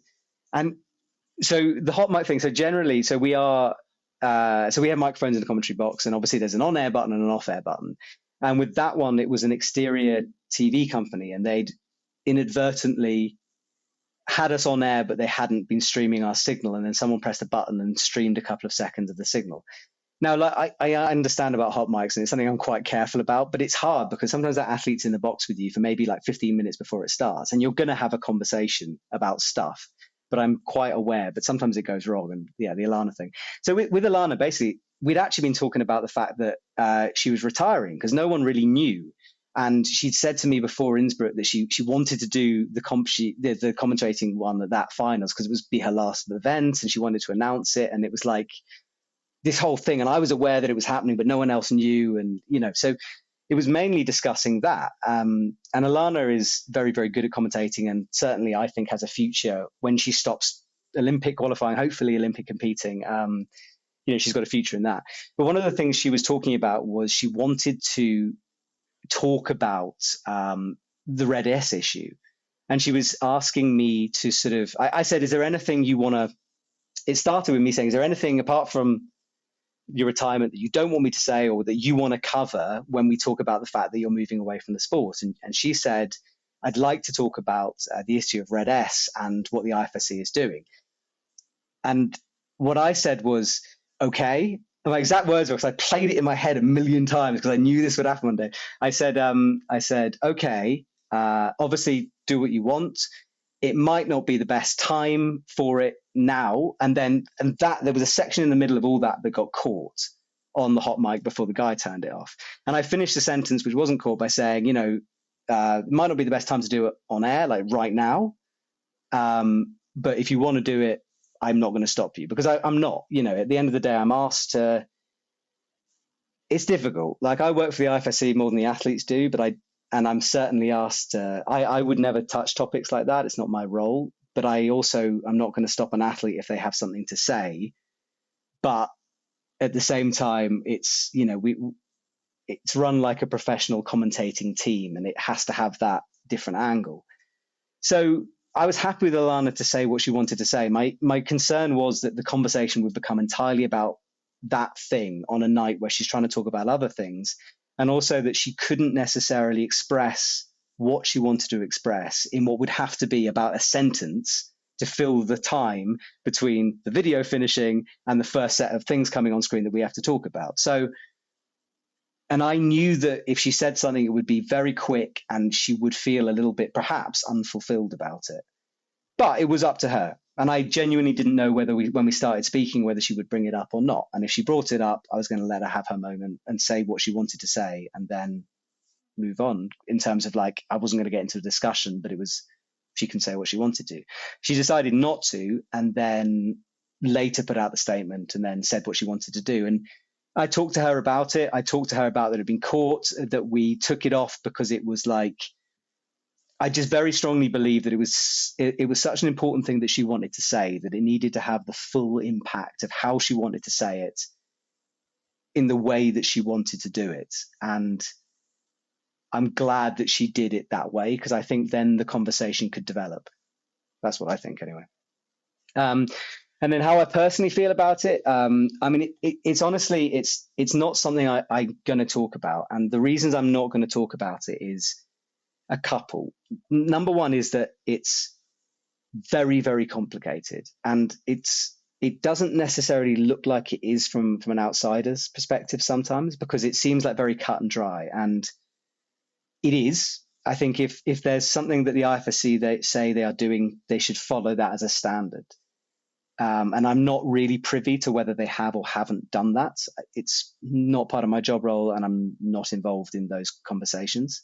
the hot mic thing. So generally, we have microphones in the commentary box, and obviously there's an on-air button and an off-air button. And with that one, it was an exterior TV company, and they'd inadvertently had us on air, but they hadn't been streaming our signal. And then someone pressed a button and streamed a couple of seconds of the signal. Now, I understand about hot mics, and it's something I'm quite careful about, but it's hard because sometimes that athlete's in the box with you for maybe like 15 minutes before it starts, and you're going to have a conversation about stuff. But I'm quite aware, but sometimes it goes wrong. And yeah, the Alana thing. So with Alana, basically, we'd actually been talking about the fact that she was retiring because no one really knew. And she'd said to me before Innsbruck that she wanted to do the commentating one at that finals because it was be her last event, and she wanted to announce it. And it was like this whole thing. And I was aware that it was happening, but no one else knew. And, so it was mainly discussing that. And Alana is very, very good at commentating, and certainly I think has a future when she stops Olympic qualifying, hopefully Olympic competing. She's got a future in that. But one of the things she was talking about was she wanted to talk about the Red S issue. And she was asking me to sort of, I said, is there anything you want to, it started with me saying, is there anything apart from your retirement that you don't want me to say or that you want to cover when we talk about the fact that you're moving away from the sport? And she said, I'd like to talk about the issue of Red S and what the IFSC is doing. And what I said was, okay. And my exact words were, because I played it in my head a million times because I knew this would happen one day. I said, okay, obviously do what you want. It might not be the best time for it now. And there was a section in the middle of all that got caught on the hot mic before the guy turned it off. And I finished the sentence, which wasn't caught, by saying, it might not be the best time to do it on air, like right now. But if you want to do it, I'm not going to stop you, because I'm not, at the end of the day, I'm asked to, it's difficult. Like, I work for the IFSC more than the athletes do, but I'm certainly asked. I would never touch topics like that. It's not my role. But I'm not going to stop an athlete if they have something to say. But at the same time, it's run like a professional commentating team, and it has to have that different angle. So I was happy with Alana to say what she wanted to say. My concern was that the conversation would become entirely about that thing on a night where she's trying to talk about other things, and also that she couldn't necessarily express what she wanted to express in what would have to be about a sentence to fill the time between the video finishing and the first set of things coming on screen that we have to talk about. So, and I knew that if she said something, it would be very quick and she would feel a little bit perhaps unfulfilled about it. But it was up to her. And I genuinely didn't know when we started speaking, whether she would bring it up or not. And if she brought it up, I was going to let her have her moment and say what she wanted to say and then move on, in terms of, like, I wasn't going to get into a discussion, but it was, she can say what she wanted to. She decided not to, and then later put out the statement and then said what she wanted to do. And I talked to her about it. I talked to her about that it had been caught, that we took it off because it was like, I just very strongly believe that it was such an important thing that she wanted to say, that it needed to have the full impact of how she wanted to say it in the way that she wanted to do it. And I'm glad that she did it that way, because I think then the conversation could develop. That's what I think, anyway. And then how I personally feel about it. I mean, it's honestly, it's not something I'm going to talk about. And the reasons I'm not going to talk about it is a couple. Number one is that it's very, very complicated, and it doesn't necessarily look like it is from an outsider's perspective sometimes, because it seems like very cut and dry, and it is. I think if there's something that the IFSC they say they are doing, they should follow that as a standard. And I'm not really privy to whether they have or haven't done that. It's not part of my job role, and I'm not involved in those conversations.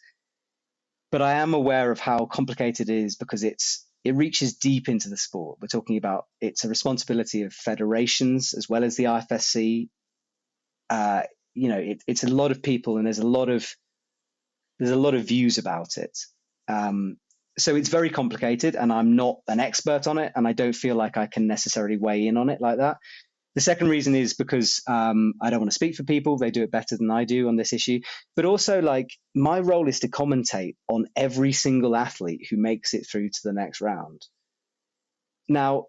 But I am aware of how complicated it is, because it reaches deep into the sport. We're talking about, it's a responsibility of federations as well as the IFSC. It's a lot of people, and there's a lot of views about it. So it's very complicated, and I'm not an expert on it, and I don't feel like I can necessarily weigh in on it like that. The second reason is because I don't want to speak for people. They do it better than I do on this issue. But also, like, my role is to commentate on every single athlete who makes it through to the next round. Now,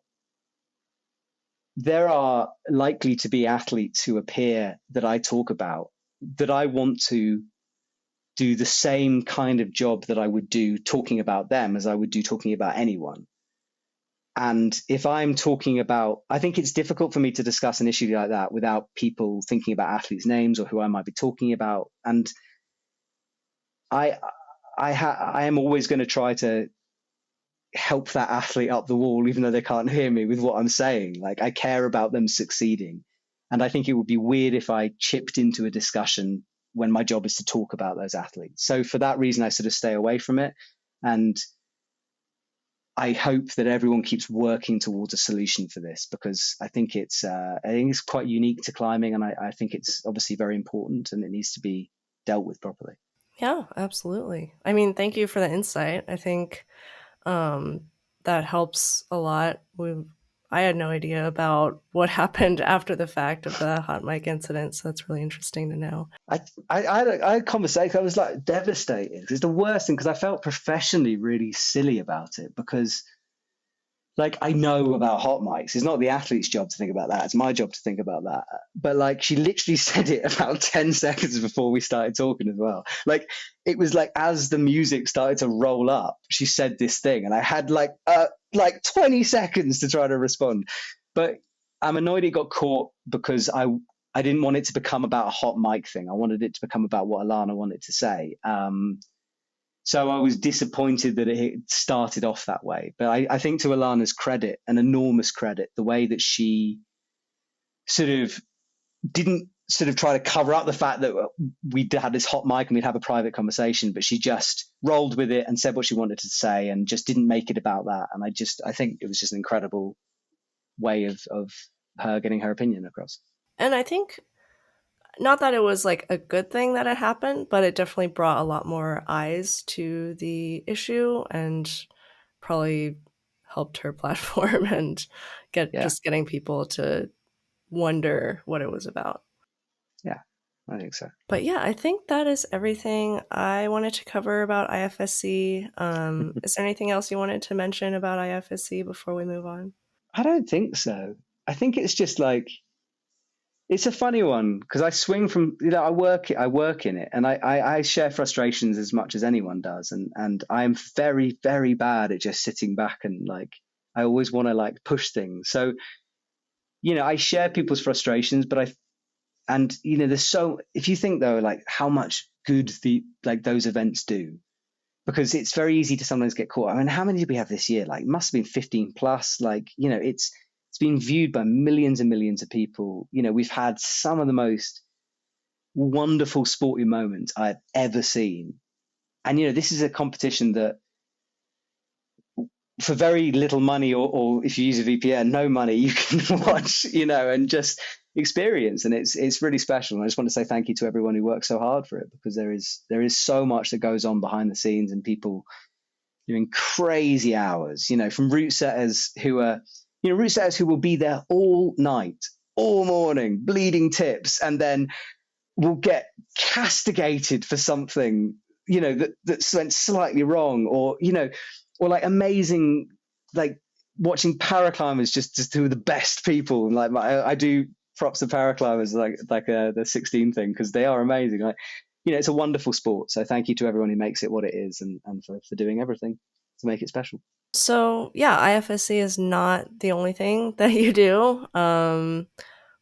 there are likely to be athletes who appear that I talk about that I want to do the same kind of job that I would do talking about them as I would do talking about anyone. And if I'm talking about, I think it's difficult for me to discuss an issue like that without people thinking about athletes' names or who I might be talking about. And I am always going to try to help that athlete up the wall, even though they can't hear me, with what I'm saying. Like, I care about them succeeding. And I think it would be weird if I chipped into a discussion when my job is to talk about those athletes. So for that reason, I sort of stay away from it. And I hope that everyone keeps working towards a solution for this, because I think it's quite unique to climbing, and I think it's obviously very important, and it needs to be dealt with properly. Yeah, absolutely. I mean, thank you for the insight. I think that helps a lot. I had no idea about what happened after the fact of the hot mic incident, so that's really interesting to know. I had a conversation. I was like devastated. It's the worst thing, because I felt professionally really silly about it, because, like, I know about hot mics. It's not the athlete's job to think about that. It's my job to think about that. But, like, she literally said it about 10 seconds before we started talking as well. Like, it was like, as the music started to roll up, she said this thing, and I had like 20 seconds to try to respond. But I'm annoyed it got caught, because I didn't want it to become about a hot mic thing. I wanted it to become about what Alana wanted to say. So I was disappointed that it started off that way. But I think, to Alana's credit, an enormous credit, the way that she sort of didn't sort of try to cover up the fact that we'd had this hot mic and we'd have a private conversation, but she just rolled with it and said what she wanted to say and just didn't make it about that. And I think it was just an incredible way of her getting her opinion across. And I think not that it was like a good thing that it happened, but it definitely brought a lot more eyes to the issue and probably helped her platform and Yeah, getting people to wonder what it was about. yeah, I think so. But yeah, I think that is everything I wanted to cover about IFSC. Is there anything else you wanted to mention about IFSC before we move on? I don't think so. I think it's just like it's a funny one because I swing from I work in it, and I share frustrations as much as anyone does, and I'm very very bad at just sitting back and like I always want to like push things. So I share people's frustrations, but there's so if you think though like how much good the like those events do, because it's very easy to sometimes get caught. I mean, how many did we have this year? Like, must have been 15 plus. Like, it's been viewed by millions and millions of people. We've had some of the most wonderful sporting moments I've ever seen. And this is a competition that, for very little money, or if you use a VPN, no money, you can watch, and just experience. And it's really special. And I just want to say thank you to everyone who works so hard for it, because there is so much that goes on behind the scenes, and people doing crazy hours, from route setters who will be there all night, all morning, bleeding tips, and then will get castigated for something, that went slightly wrong, or like amazing, like watching paraclimbers just do the best people. And like I do props to paraclimbers, like the 16 thing, because they are amazing. Like, it's a wonderful sport. So thank you to everyone who makes it what it is, and for doing everything to make it special. So yeah, IFSC is not the only thing that you do.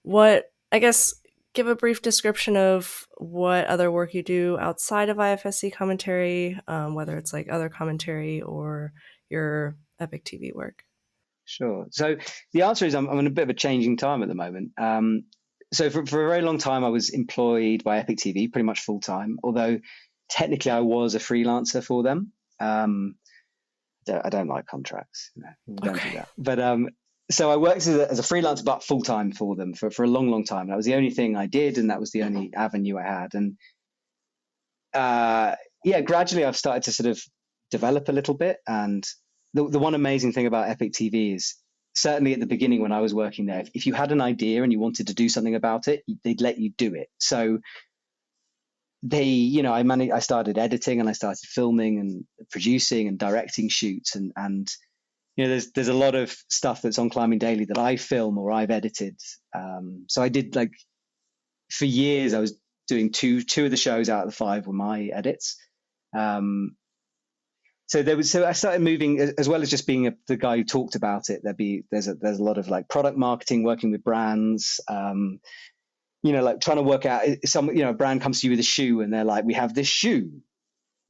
What, I guess, give a brief description of what other work you do outside of IFSC commentary, whether it's like other commentary or your EpicTV work. Sure. So the answer is I'm in a bit of a changing time at the moment. So for a very long time, I was employed by EpicTV pretty much full time, although technically I was a freelancer for them. I don't like contracts. We don't do that. But so I worked as a freelancer, but full time for them for a long, long time. That was the only thing I did, and that was the only avenue I had. And gradually I've started to sort of develop a little bit. And the one amazing thing about EpicTV is, certainly at the beginning when I was working there, if you had an idea and you wanted to do something about it, they'd let you do it. So I started editing, and I started filming and producing and directing shoots, and there's a lot of stuff that's on Climbing Daily that I film or I've edited. So I did, like, for years I was doing two of the shows out of the 5 were my edits. So I started moving, as well as just being the guy who talked about it. There's a lot of like product marketing, working with brands. Like trying to work out a brand comes to you with a shoe, and they're like, we have this shoe,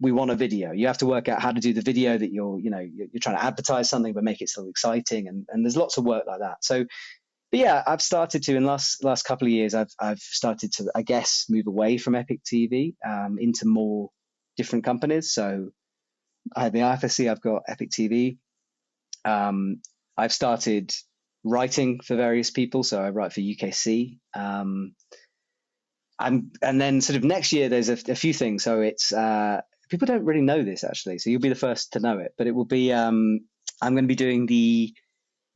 we want a video. You have to work out how to do the video that you're trying to advertise something but make it so exciting, and there's lots of work like that. So, but yeah, I've started to, in last couple of years, I've started to, I guess, move away from EpicTV into more different companies. So I had the IFSC, I've got EpicTV. I've started writing for various people, so I write for UKC. And then sort of next year there's a few things. So it's people don't really know this, actually, so you'll be the first to know it. But it will be I'm going to be doing the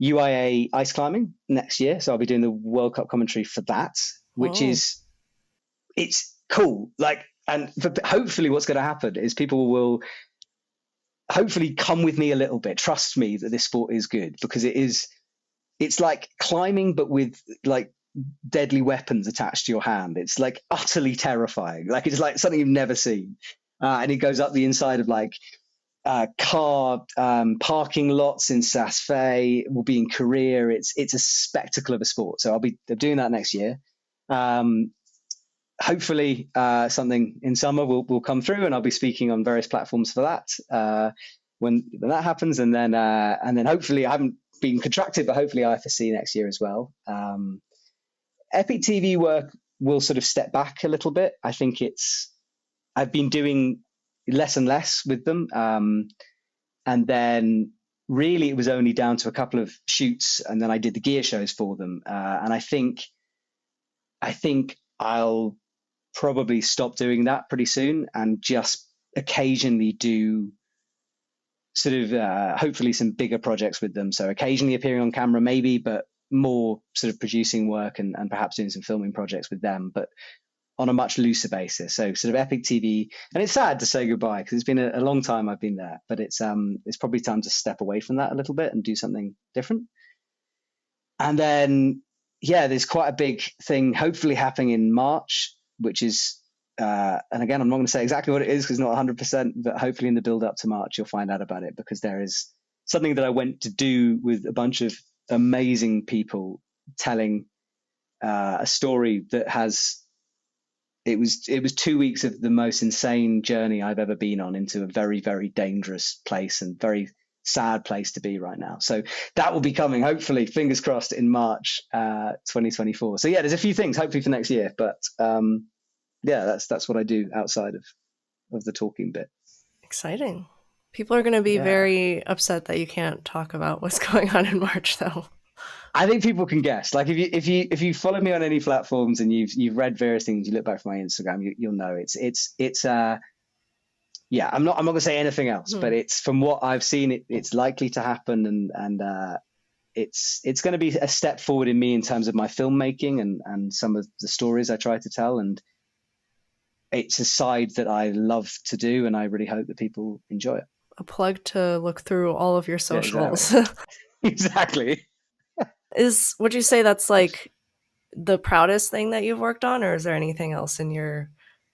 UIA ice climbing next year, so I'll be doing the World Cup commentary for that, which it's cool. Like, and hopefully what's going to happen is people will hopefully come with me a little bit, trust me that this sport is good, because it's like climbing but with like deadly weapons attached to your hand. It's like utterly terrifying. Like, it's like something you've never seen. And it goes up the inside of like car parking lots in Saas-Fee. Will be in Korea. It's a spectacle of a sport. So I'll be doing that next year. Hopefully something in summer will come through, and I'll be speaking on various platforms for that when that happens. And then hopefully, I haven't been contracted, but hopefully IFSC next year as well. EpicTV work will sort of step back a little bit. I think I've been doing less and less with them. And then really it was only down to a couple of shoots, and then I did the gear shows for them. And I think I'll probably stop doing that pretty soon and just occasionally do sort of hopefully some bigger projects with them. So occasionally appearing on camera, maybe, but more sort of producing work and perhaps doing some filming projects with them, but on a much looser basis. So sort of Epic TV, and it's sad to say goodbye because it's been a long time I've been there, but it's probably time to step away from that a little bit and do something different. And then, yeah, there's quite a big thing hopefully happening in March, which is, and again, I'm not going to say exactly what it is because it's not 100%, but hopefully in the build up to March, you'll find out about it because there is something that I went to do with a bunch of amazing people telling a story that has, it was 2 weeks of the most insane journey I've ever been on into a very, very dangerous place and very sad place to be right now. So that will be coming, hopefully, fingers crossed, in March 2024. So yeah, there's a few things hopefully for next year, but yeah, that's what I do outside of the talking bit. Exciting. People are going to be very upset that you can't talk about what's going on in March, though. I think people can guess. Like if you follow me on any platforms and you've read various things, you look back from my Instagram, you'll know it's yeah. I'm not gonna say anything else, but it's from what I've seen, it's likely to happen, and it's going to be a step forward in me in terms of my filmmaking and some of the stories I try to tell, and it's a side that I love to do, and I really hope that people enjoy it. A plug to look through all of your socials. Yeah, exactly. Would you say that's like the proudest thing that you've worked on, or is there anything else in your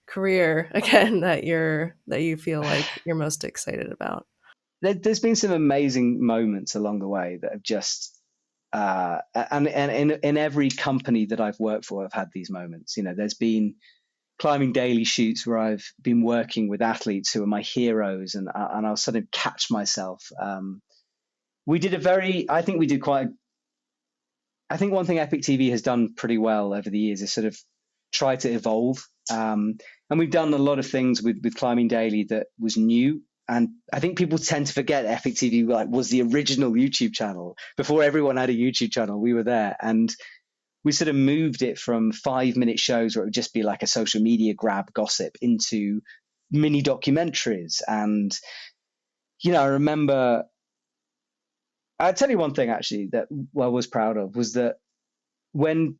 career again that you feel like you're most excited about? There's been some amazing moments along the way that have just and in every company that I've worked for, I've had these moments. You know, there's been Climbing Daily shoots where I've been working with athletes who are my heroes, and I'll sort of catch myself. I think one thing Epic TV has done pretty well over the years is sort of try to evolve. And we've done a lot of things with Climbing Daily that was new. And I think people tend to forget Epic TV was the original YouTube channel. Before everyone had a YouTube channel, we were there. And we sort of moved it from 5-minute shows where it would just be like a social media grab gossip into mini documentaries. And, you know, I remember, I'll tell you one thing actually that I was proud of was that what am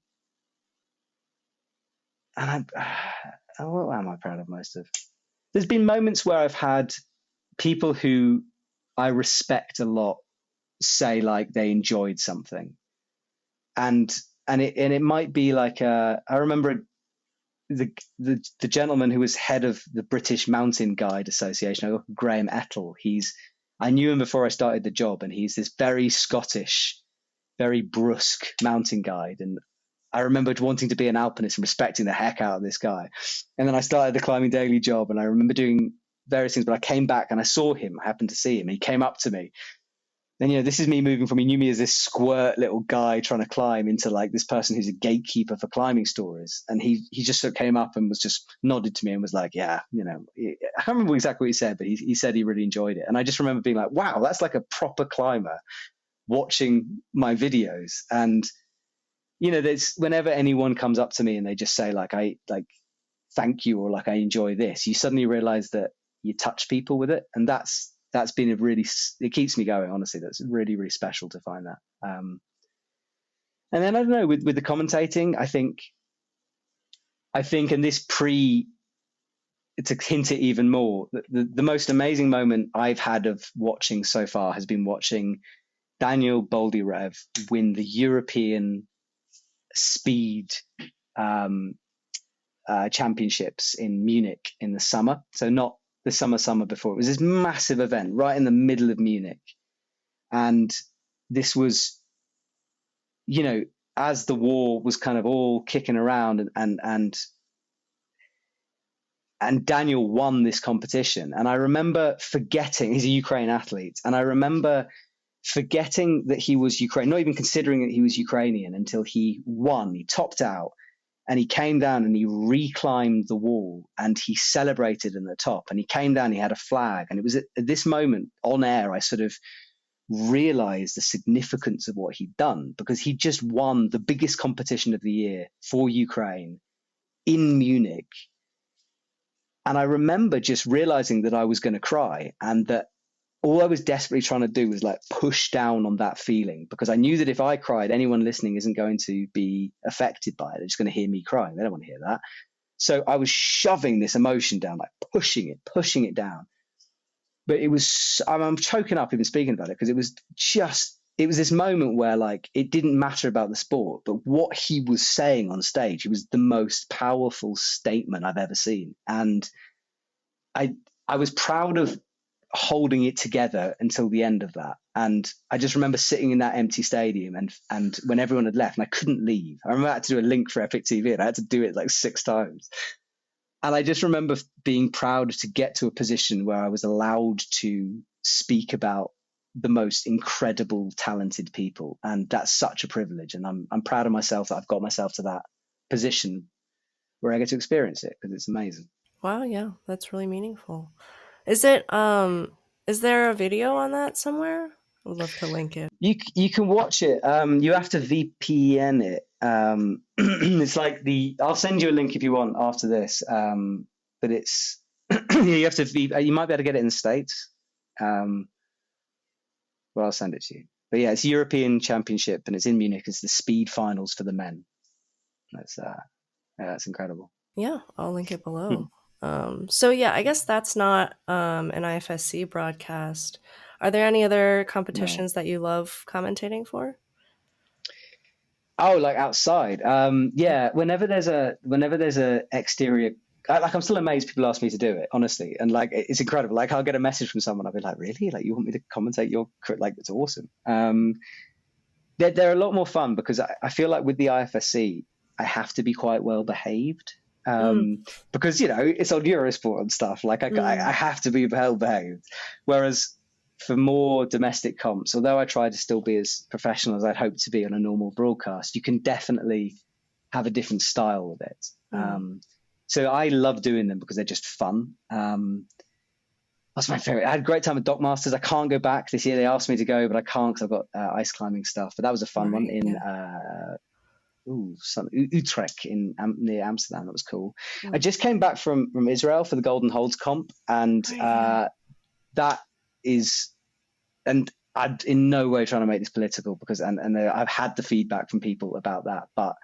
I proud of most of? There's been moments where I've had people who I respect a lot say like they enjoyed something, and it might be like I remember the gentleman who was head of the British Mountain Guide Association, Graham Ettle. I knew him before I started the job, and he's this very Scottish, very brusque mountain guide. And I remembered wanting to be an alpinist and respecting the heck out of this guy. And then I started the Climbing Daily job, and I remember doing various things, but I came back and I saw him. I happened to see him. He came up to me. Then, you know, this is me moving from, he knew me as this squirt little guy trying to climb into like this person who's a gatekeeper for climbing stories. And he just sort of came up and was just nodded to me and was like, yeah, you know, I can't remember exactly what he said, but he said he really enjoyed it. And I just remember being like, wow, that's like a proper climber watching my videos. And, you know, there's whenever anyone comes up to me and they just say like, thank you, or like, I enjoy this, you suddenly realize that you touch people with it. And that's been it keeps me going, honestly. That's really, really special to find that. And then I don't know, with the commentating, I think, and this to hint it even more, the most amazing moment I've had of watching so far has been watching Daniel Boldyrev win the European speed championships in Munich in the summer. So not the summer before. It was this massive event right in the middle of Munich. And this was, you know, as the war was kind of all kicking around, and Daniel won this competition. And I remember forgetting, he's a Ukraine athlete, and I remember forgetting that he was Ukrainian, not even considering that he was Ukrainian until he won. He topped out. And he came down and he reclimbed the wall and he celebrated in the top. And he came down, he had a flag. And it was at this moment on air, I sort of realized the significance of what he'd done, because he just won the biggest competition of the year for Ukraine in Munich. And I remember just realizing that I was going to cry, and that all I was desperately trying to do was like push down on that feeling, because I knew that if I cried, anyone listening isn't going to be affected by it. They're just going to hear me crying. They don't want to hear that. So I was shoving this emotion down, like pushing it down. But it was, I'm choking up even speaking about it, because it was this moment where like it didn't matter about the sport, but what he was saying on stage, it was the most powerful statement I've ever seen. And I was proud of holding it together until the end of that. And I just remember sitting in that empty stadium, and when everyone had left and I couldn't leave, I remember I had to do a link for EpicTV, and I had to do it like 6 times. And I just remember being proud to get to a position where I was allowed to speak about the most incredible, talented people. And that's such a privilege. And I'm proud of myself that I've got myself to that position where I get to experience it, because it's amazing. Wow, yeah, that's really meaningful. Is there a video on that somewhere? I would love to link it. You can watch it. You have to VPN it. It's like I'll send you a link if you want after this. But it's you have to you might be able to get it in the States. Well, I'll send it to you. But yeah, it's European Championship, and it's in Munich. It's the speed finals for the men. That's incredible. Yeah, I'll link it below. So yeah, I guess that's not an IFSC broadcast. Are there any other competitions that you love commentating for? Oh, like outside. Yeah, whenever there's a exterior, like I'm still amazed people ask me to do it, honestly. And like, it's incredible. Like I'll get a message from someone, I'll be like, really? Like you want me to commentate your, like, it's awesome. They're a lot more fun, because I feel like with the IFSC, I have to be quite well behaved. Because, you know, it's on Eurosport and stuff. Like I have to be well behaved. Whereas for more domestic comps, although I try to still be as professional as I'd hope to be on a normal broadcast, you can definitely have a different style with it. So I love doing them because they're just fun. That's my favorite. I had a great time at Dock Masters. I can't go back this year. They asked me to go, but I can't because I've got ice climbing stuff. But that was a fun one in Utrecht near Amsterdam. That was cool. I just came back from Israel for the Golden Holds comp, and that is, and I'm in no way trying to make this political, because and I've had the feedback from people about that, but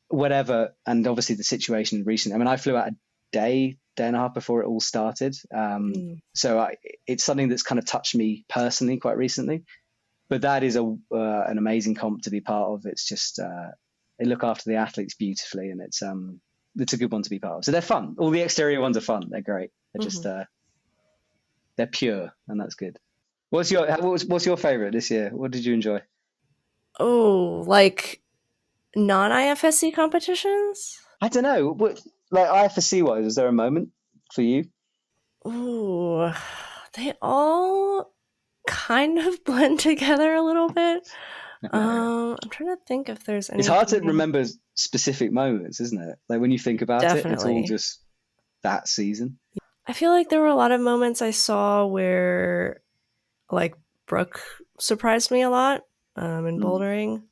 whatever. And obviously the situation recently, I mean, I flew out a day and a half before it all started. So it's something that's kind of touched me personally quite recently, but that is an amazing comp to be part of. It's just, they look after the athletes beautifully, and it's a good one to be part of. So they're fun. All the exterior ones are fun. They're great. They're just, they're pure, and that's good. What's your favorite this year? What did you enjoy? Oh, like non-IFSC competitions? I don't know. Like IFSC wise, is there a moment for you? Ooh, they all kind of blend together a little bit. I'm trying to think if there's any. It's hard to remember specific moments, isn't it? Like when you think about it, it's all just that season. I feel like there were a lot of moments I saw where, like, Brooke surprised me a lot in bouldering.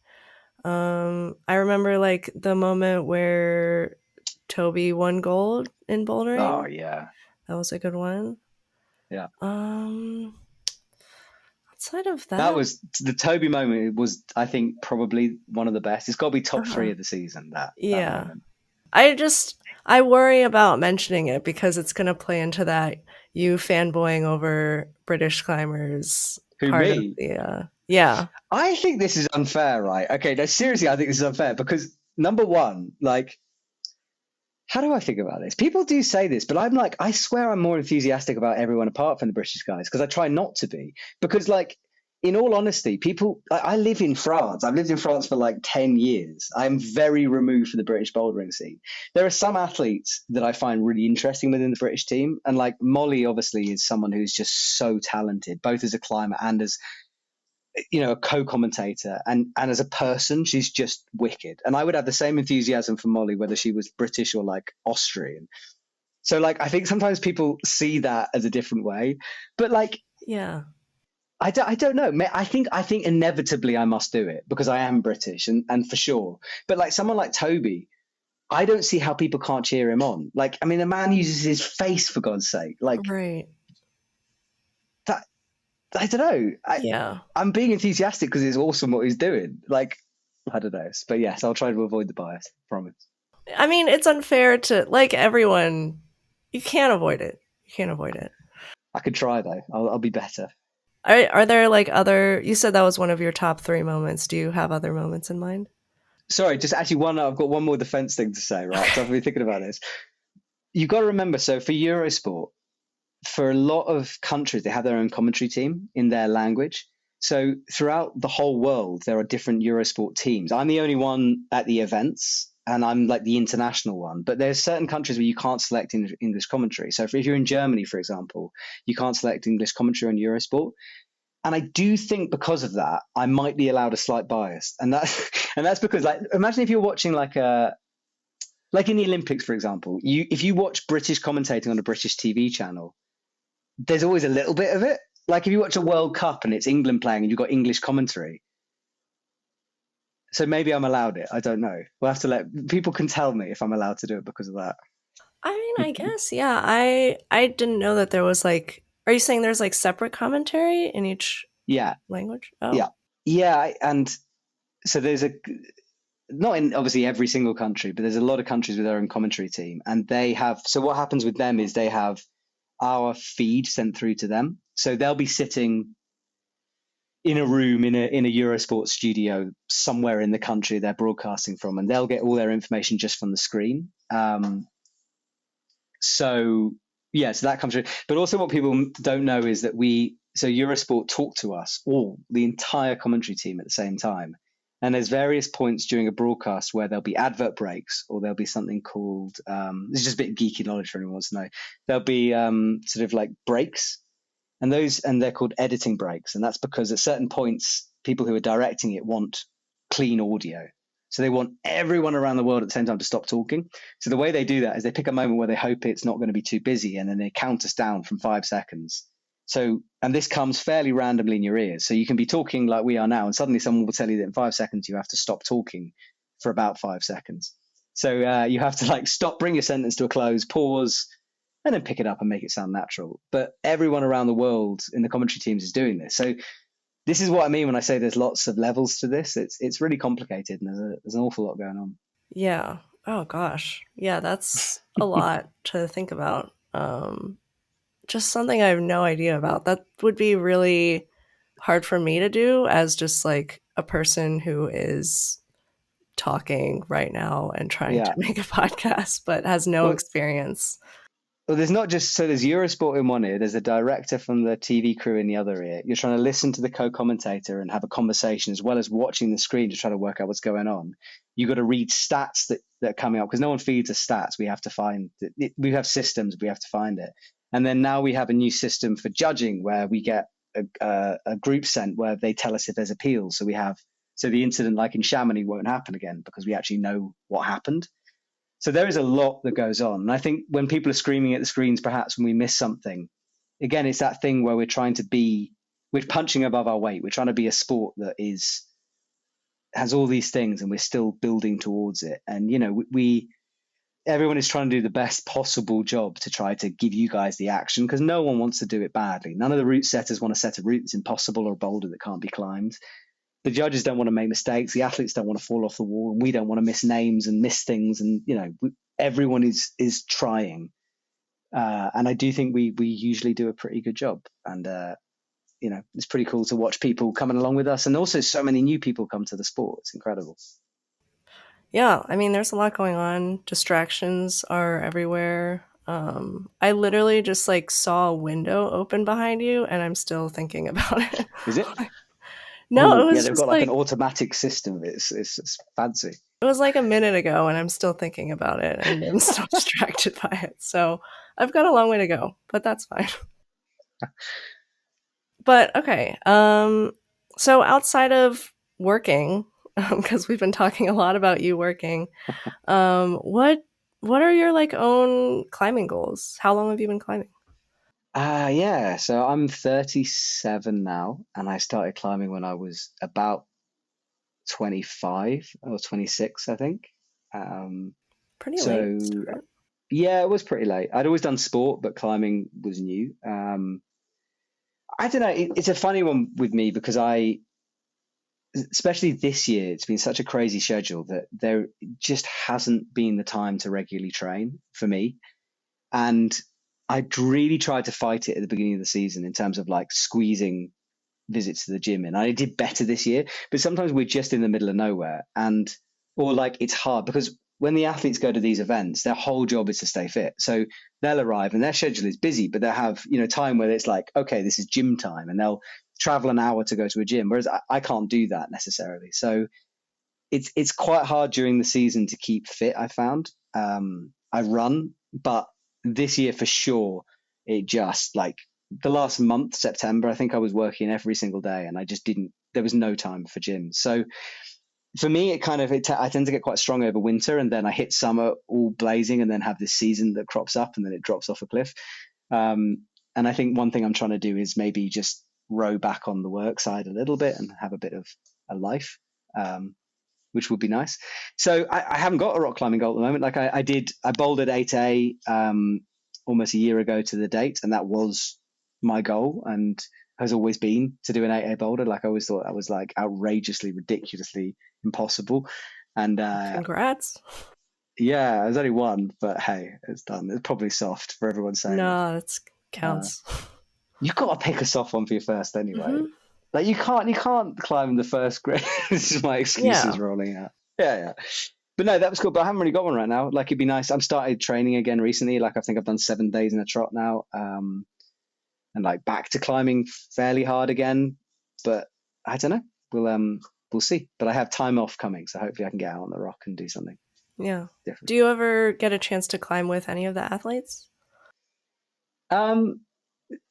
I remember like the moment where Toby won gold in bouldering. Oh yeah, that was a good one. Yeah. Outside of that, that was the Toby moment. It was, I think, probably one of the best. It's got to be top 3 of the season. That moment. I worry about mentioning it because it's going to play into that you fanboying over British climbers. Who, me? Yeah. I think this is unfair, right? Okay, no, seriously, I think this is unfair because, number one, like, how do I think about this? People do say this, but I'm like, I swear I'm more enthusiastic about everyone apart from the British guys, because I try not to be. Because, like, in all honesty, I live in France. I've lived in France for like 10 years. I'm very removed from the British bouldering scene. There are some athletes that I find really interesting within the British team. And like Molly, obviously, is someone who's just so talented, both as a climber and as, you know, a co-commentator. And as a person, she's just wicked. And I would have the same enthusiasm for Molly, whether she was British or like Austrian. So like, I think sometimes people see that as a different way, but like, yeah. I don't know. I think inevitably I must do it because I am British and for sure. But like someone like Toby, I don't see how people can't cheer him on. Like, I mean, the man uses his face, for God's sake. Like, Right. that, I don't know. Yeah. I'm being enthusiastic because it's awesome what he's doing. Like, I don't know. But yes, I'll try to avoid the bias. Promise. I mean, it's unfair to, like, everyone. You can't avoid it. You can't avoid it. I could try though. I'll be better. Are there like other? You said that was one of your top 3 moments. Do you have other moments in mind? Sorry, just actually one. I've got one more defense thing to say. Right, so I've been thinking about this. You've got to remember. So for Eurosport, for a lot of countries, they have their own commentary team in their language. So throughout the whole world, there are different Eurosport teams. I'm the only one at the events, and I'm like the international one. But there's certain countries where you can't select English commentary. So if you're in Germany, for example, you can't select English commentary on Eurosport. And I do think because of that, I might be allowed a slight bias, and that's because, like, imagine if you're watching like in the Olympics, for example, if you watch British commentating on a British TV channel, there's always a little bit of it. Like if you watch a World Cup and it's England playing and you've got English commentary. So maybe I'm allowed it. I don't know. We'll have to people can tell me if I'm allowed to do it because of that. I mean, I guess, yeah. I didn't know that there was like. Are you saying there's like separate commentary in each Yeah. language? Oh, Yeah. Yeah. And so there's not in obviously every single country, but there's a lot of countries with their own commentary team. And they have, so what happens with them is they have our feed sent through to them. So they'll be sitting in a room in a Eurosport studio somewhere in the country they're broadcasting from, and they'll get all their information just from the screen. So that comes through. But also what people don't know is that Eurosport talk to us, the entire commentary team at the same time. And there's various points during a broadcast where there'll be advert breaks, or there'll be something called, this is just a bit of geeky knowledge for anyone who wants to know. There'll be sort of like breaks, and they're called editing breaks. And that's because at certain points, people who are directing it want clean audio. So they want everyone around the world at the same time to stop talking. So the way they do that is they pick a moment where they hope it's not going to be too busy, and then they count us down from 5 seconds. So, and this comes fairly randomly in your ears. So you can be talking like we are now, and suddenly someone will tell you that in 5 seconds you have to stop talking for about 5 seconds. So you have to like stop, bring your sentence to a close, pause, and then pick it up and make it sound natural. But everyone around the world in the commentary teams is doing this. So this is what I mean when I say there's lots of levels to this. It's really complicated, and there's an awful lot going on. Yeah. Oh gosh. Yeah, that's a lot to think about. Just something I have no idea about. That would be really hard for me to do as just like a person who is talking right now and trying to make a podcast, but has no experience. Well, there's Eurosport in one ear, there's a director from the TV crew in the other ear. You're trying to listen to the co-commentator and have a conversation as well as watching the screen to try to work out what's going on. You've got to read stats that are coming up because no one feeds us stats. We have to find it. We have systems, we have to find it. And then now we have a new system for judging where we get a group sent where they tell us if there's appeals. So the incident like in Chamonix won't happen again because we actually know what happened. So there is a lot that goes on. And I think when people are screaming at the screens, perhaps when we miss something, again, it's that thing where we're punching above our weight. We're trying to be a sport that has all these things and we're still building towards it. And, everyone is trying to do the best possible job to try to give you guys the action because no one wants to do it badly. None of the route setters want to set a route that's impossible or a boulder that can't be climbed. The judges don't want to make mistakes. The athletes don't want to fall off the wall, and we don't want to miss names and miss things. And everyone is trying, and I do think we usually do a pretty good job. And it's pretty cool to watch people coming along with us, and also so many new people come to the sport. It's incredible. Yeah, I mean, there's a lot going on. Distractions are everywhere. I literally just like saw a window open behind you, and I'm still thinking about it. Is it? No, it was they've just got like an automatic system. It's fancy. It was like a minute ago, and I'm still thinking about it, and I'm still distracted by it. So I've got a long way to go, but that's fine. But okay, so outside of working, because we've been talking a lot about you working, what are your like own climbing goals? How long have you been climbing? So I'm 37 now, and I started climbing when I was about 25 or 26, I think. Pretty late So start. yeah, it was pretty late. I'd always done sport, but climbing was new. I don't know. It's a funny one with me because especially this year, it's been such a crazy schedule that there just hasn't been the time to regularly train for me. And I'd really tried to fight it at the beginning of the season in terms of like squeezing visits to the gym in. I did better this year, but sometimes we're just in the middle of nowhere, or like it's hard because when the athletes go to these events, their whole job is to stay fit. So they'll arrive and their schedule is busy, but they'll have, time where it's like, okay, this is gym time, and they'll travel an hour to go to a gym. Whereas I can't do that necessarily. So it's quite hard during the season to keep fit, I found. I run, but this year for sure, it just like the last month, September, I think I was working every single day and I just didn't, there was no time for gym. So for me, I tend to get quite strong over winter, and then I hit summer all blazing and then have this season that crops up and then it drops off a cliff. And I think one thing I'm trying to do is maybe just row back on the work side a little bit and have a bit of a life. Which would be nice. So I haven't got a rock climbing goal at the moment. Like I bowled at 8A almost a year ago to the date, and that was my goal and has always been to do an 8A boulder. Like I always thought that was like outrageously, ridiculously impossible. And Congrats. yeah, there's only one, but hey, it's done. It's probably soft for everyone saying. No, that counts. You've got to pick a soft one for your first anyway. Mm-hmm. Like you can't climb the first grade. This is my excuses rolling out. Yeah. But no, that was cool. But I haven't really got one right now. Like it'd be nice. I've started training again recently. Like I think I've done 7 days in a trot now. And like back to climbing fairly hard again. But I don't know. We'll see. But I have time off coming, so hopefully I can get out on the rock and do something. Yeah. Different. Do you ever get a chance to climb with any of the athletes?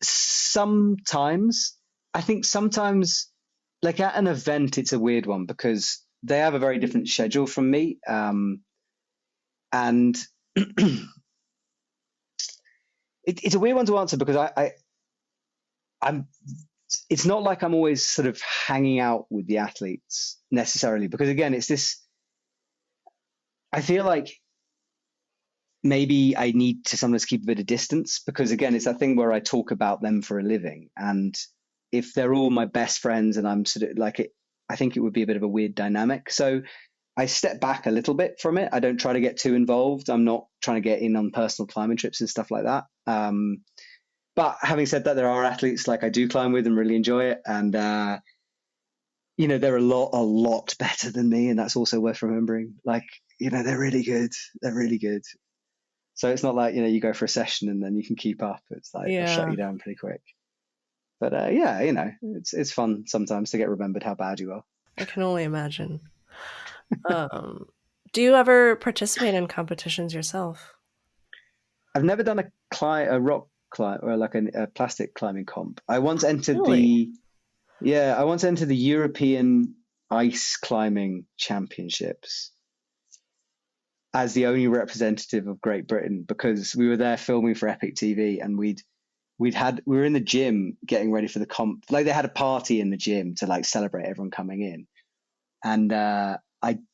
Sometimes. I think sometimes, like at an event, it's a weird one because they have a very different schedule from me. And it's a weird one to answer because I'm, it's not like I'm always sort of hanging out with the athletes necessarily, because again, it's this, I feel like maybe I need to sometimes keep a bit of distance because again, it's that thing where I talk about them for a living, and if they're all my best friends and I'm sort of like it, I think it would be a bit of a weird dynamic. So I step back a little bit from it. I don't try to get too involved. I'm not trying to get in on personal climbing trips and stuff like that. But having said that, there are athletes like I do climb with and really enjoy it. And, they're a lot better than me. And that's also worth remembering. Like, they're really good. They're really good. So it's not like, you go for a session and then you can keep up. It's like, they'll shut you down pretty quick. But it's fun sometimes to get remembered how bad you are. I can only imagine. Do you ever participate in competitions yourself? I've never done a rock climb or like a plastic climbing comp. I once entered Really? the European Ice Climbing Championships as the only representative of Great Britain because we were there filming for EpicTV, and we were in the gym getting ready for the comp. Like they had a party in the gym to like celebrate everyone coming in. And I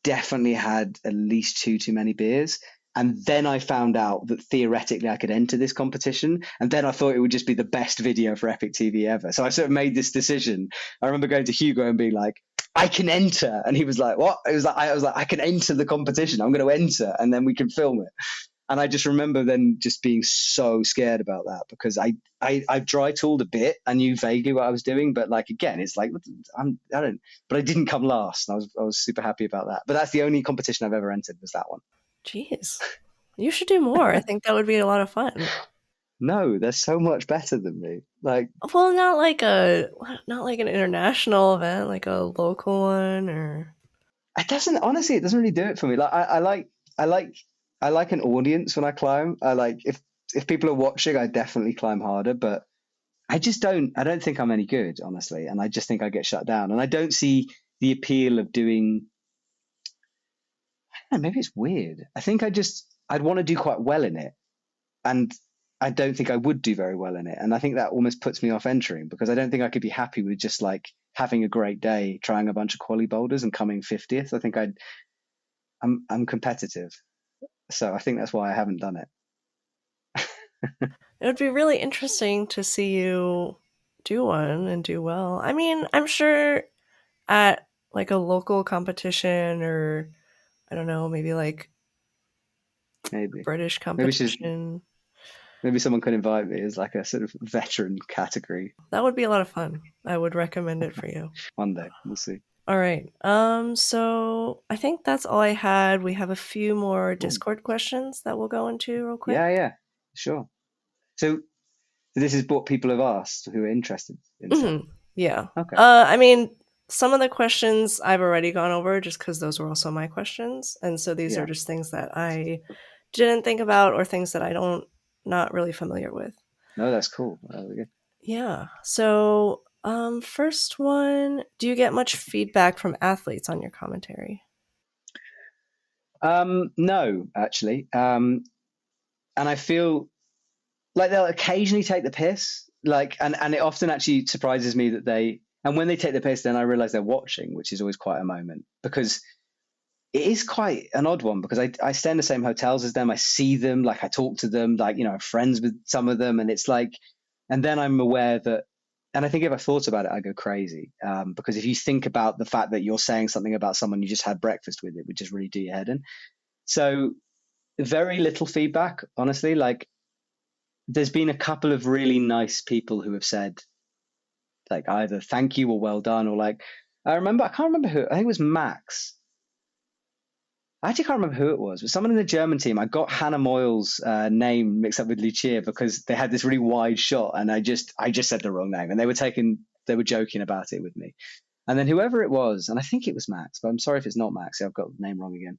definitely had at least two too many beers. And then I found out that theoretically I could enter this competition. And then I thought it would just be the best video for EpicTV ever. So I sort of made this decision. I remember going to Hugo and being like, I can enter. And he was like, what? I was like, I can enter the competition. I'm going to enter and then we can film it. And I just remember then just being so scared about that because I dry tooled a bit. I knew vaguely what I was doing, but like, again, it's like, but I didn't come last. And I was super happy about that. But that's the only competition I've ever entered was that one. Jeez, you should do more. I think that would be a lot of fun. No, they're so much better than me. Like, well, not like an international event, like a local one, or it doesn't really do it for me. Like, I like an audience when I climb. I like if people are watching, I definitely climb harder. But I don't think I'm any good, honestly, and I just think I get shut down. And I don't see the appeal of doing. I don't know, maybe it's weird. I think I'd want to do quite well in it, and I don't think I would do very well in it. And I think that almost puts me off entering because I don't think I could be happy with just like having a great day, trying a bunch of quali boulders and coming 50th. I think I'm competitive. So I think that's why I haven't done it. It would be really interesting to see you do one and do well. I mean, I'm sure at like a local competition, or I don't know, maybe like a Maybe. British Maybe she's competition. maybe someone could invite me as like a sort of veteran category That would be a lot of fun. I would recommend it for you. one day. We'll see. All right. So I think that's all I had. We have a few more Cool. Discord questions that we'll go into real quick. Yeah, sure. So this is what people have asked who are interested in stuff. Yeah. Okay. I mean, some of the questions I've already gone over just because those were also my questions. And so these are Yeah. just things that I didn't think about or things that I don't not really familiar with. No, that's cool. Yeah. So, first one, do you get much feedback from athletes on your commentary? No, actually. And I feel like they'll occasionally take the piss, like, and it often actually surprises me that and when they take the piss, then I realize they're watching, which is always quite a moment, because it is quite an odd one, because I stay in the same hotels as them. I see them, like I talk to them, like, I'm friends with some of them. And it's like, and then I'm aware that, and I think if I thought about it, I go crazy. Because if you think about the fact that you're saying something about someone you just had breakfast with, it would just really do your head in. So very little feedback, honestly. Like, there's been a couple of really nice people who have said, like, either thank you or well done, or like, I can't remember who, I think it was Max. I actually can't remember who it was, but someone in the German team. I got Hannah Moyle's name mixed up with Lucia because they had this really wide shot, and I just said the wrong name, and they were joking about it with me. And then whoever it was, and I think it was Max, but I'm sorry if it's not Max. I've got the name wrong again.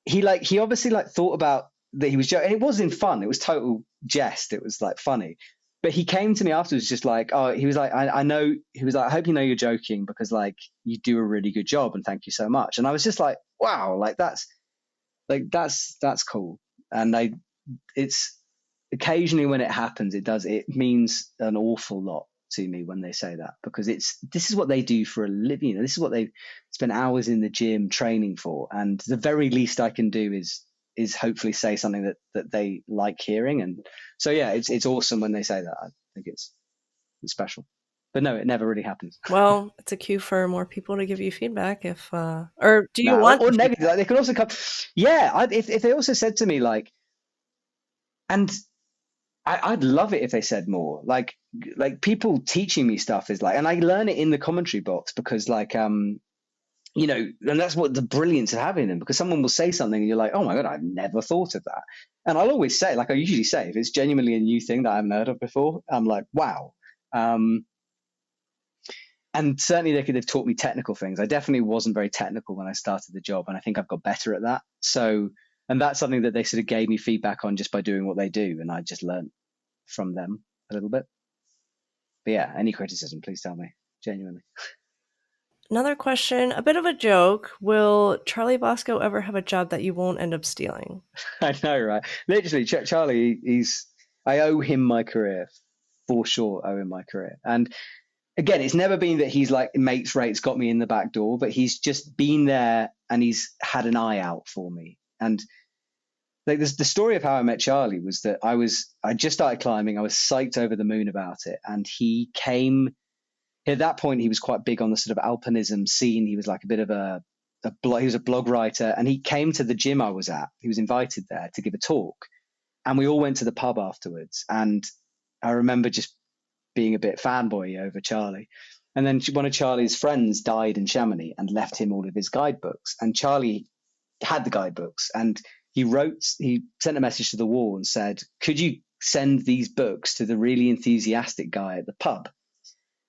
He obviously like thought about that he was joking. It wasn't fun. It was total jest. It was like funny. But he came to me afterwards, just like, oh, he was like, I know. He was like, I hope you know you're joking, because like you do a really good job, and thank you so much. And I was just like, wow, that's cool. And it's occasionally when it happens, it means an awful lot to me when they say that, because this is what they do for a living. This is what they spend hours in the gym training for, and the very least I can do is hopefully say something that they like hearing. And so yeah, it's awesome when they say that. I think it's special. But no, it never really happens. Well, it's a cue for more people to give you feedback if, or do you No, want or the negative. feedback? Like, they could also come. Yeah, if they also said to me like, and I'd love it if they said more. Like people teaching me stuff is like, and I learn it in the commentary box, because like and that's what the brilliance of having them, because someone will say something and you're like, oh my god, I've never thought of that. And I'll always say, like I usually say, if it's genuinely a new thing that I haven't heard of before, I'm like, wow. And certainly they've taught me technical things. I definitely wasn't very technical when I started the job, and I think I've got better at that. So, and that's something that they sort of gave me feedback on just by doing what they do, and I just learned from them a little bit. But yeah, any criticism, please tell me, genuinely. Another question, a bit of a joke. Will Charlie Boscoe ever have a job that you won't end up stealing? I know, right? Literally, Charlie, I owe him my career, for sure, owe him my career. And again, it's never been that he's like mates rates got me in the back door, but he's just been there and he's had an eye out for me. And like the story of how I met Charlie was that I just started climbing. I was psyched over the moon about it. And he came at that point. He was quite big on the sort of alpinism scene. He was like a bit of he was a blog writer, and he came to the gym I was at. He was invited there to give a talk, and we all went to the pub afterwards. And I remember just being a bit fanboy over Charlie. And then one of Charlie's friends died in Chamonix and left him all of his guidebooks. And Charlie had the guidebooks, and he sent a message to the wall and said, could you send these books to the really enthusiastic guy at the pub,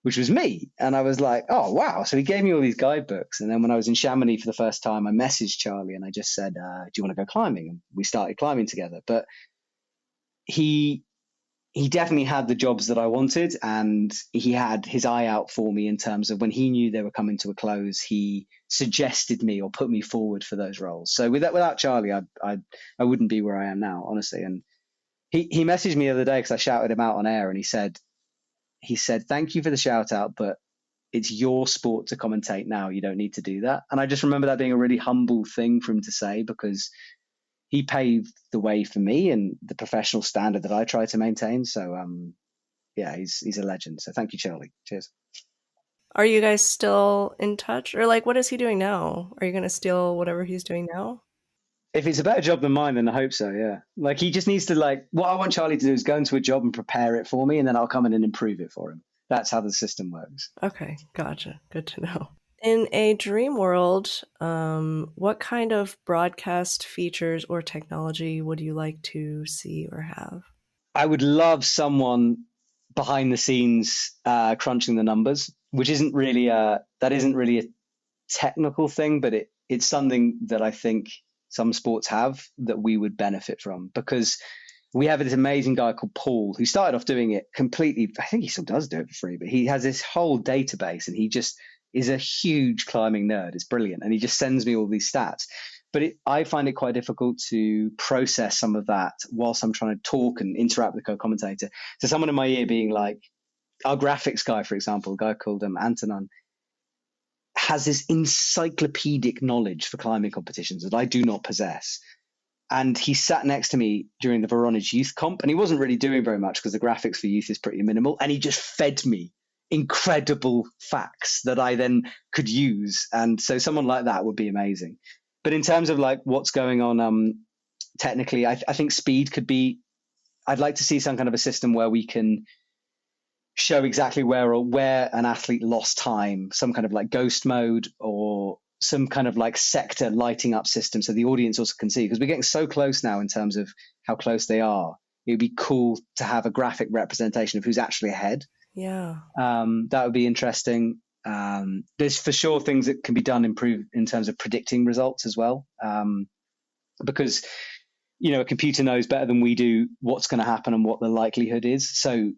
which was me? And I was like, oh, wow. So he gave me all these guidebooks. And then when I was in Chamonix for the first time, I messaged Charlie and I just said, do you want to go climbing? And we started climbing together. But he definitely had the jobs that I wanted, and he had his eye out for me in terms of when he knew they were coming to a close, he suggested me or put me forward for those roles. So without Charlie, I wouldn't be where I am now, honestly. And he messaged me the other day because I shouted him out on air, and he said, thank you for the shout out, but it's your sport to commentate now. You don't need to do that. And I just remember that being a really humble thing for him to say, because he paved the way for me and the professional standard that I try to maintain. So yeah, he's a legend. So thank you, Charlie. Cheers. Are you guys still in touch? Or like, what is he doing now? Are you going to steal whatever he's doing now? If it's a better job than mine, then I hope so. Yeah. Like he just needs to what I want Charlie to do is go into a job and prepare it for me, and then I'll come in and improve it for him. That's how the system works. Okay, gotcha. Good to know. In a dream world, what kind of broadcast features or technology would you like to see or have? I would love someone behind the scenes crunching the numbers, which isn't really a technical thing, but it's something that I think some sports have that we would benefit from, because we have this amazing guy called Paul who started off doing it completely. I think he still does do it for free, but he has this whole database and he just is a huge climbing nerd. It's brilliant. And he just sends me all these stats. But I find it quite difficult to process some of that whilst I'm trying to talk and interact with the co-commentator. So someone in my ear being like, our graphics guy, for example, a guy called Antonin, has this encyclopedic knowledge for climbing competitions that I do not possess. And he sat next to me during the Voronezh Youth Comp, and he wasn't really doing very much because the graphics for youth is pretty minimal. And he just fed me incredible facts that I then could use. And so someone like that would be amazing. But in terms of like what's going on technically, I think speed could be, I'd like to see some kind of a system where we can show exactly where an athlete lost time, some kind of like ghost mode or some kind of like sector lighting up system so the audience also can see, because we're getting so close now in terms of how close they are. It would be cool to have a graphic representation of who's actually ahead. Yeah. That would be interesting. There's for sure things that can be done, improve in terms of predicting results as well. Because, a computer knows better than we do what's going to happen and what the likelihood is. So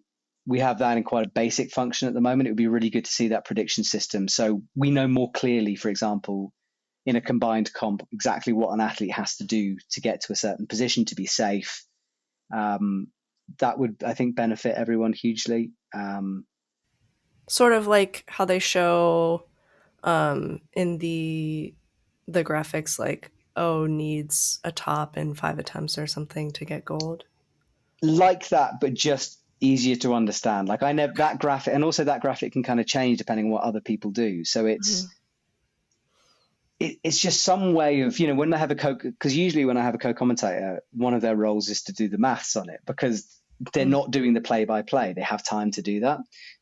we have that in quite a basic function at the moment. It would be really good to see that prediction system. So we know more clearly, for example, in a combined comp, exactly what an athlete has to do to get to a certain position to be safe. That would, I think, benefit everyone hugely. Sort of like how they show in the graphics, like, needs a top in 5 attempts or something to get gold. Like that, but just easier to understand. Like I never that graphic, and also that graphic can kind of change depending on what other people do. So it's it's just some way of, when they have because usually when I have a co-commentator, one of their roles is to do the maths on it, because they're not doing the play-by-play. They have time to do that.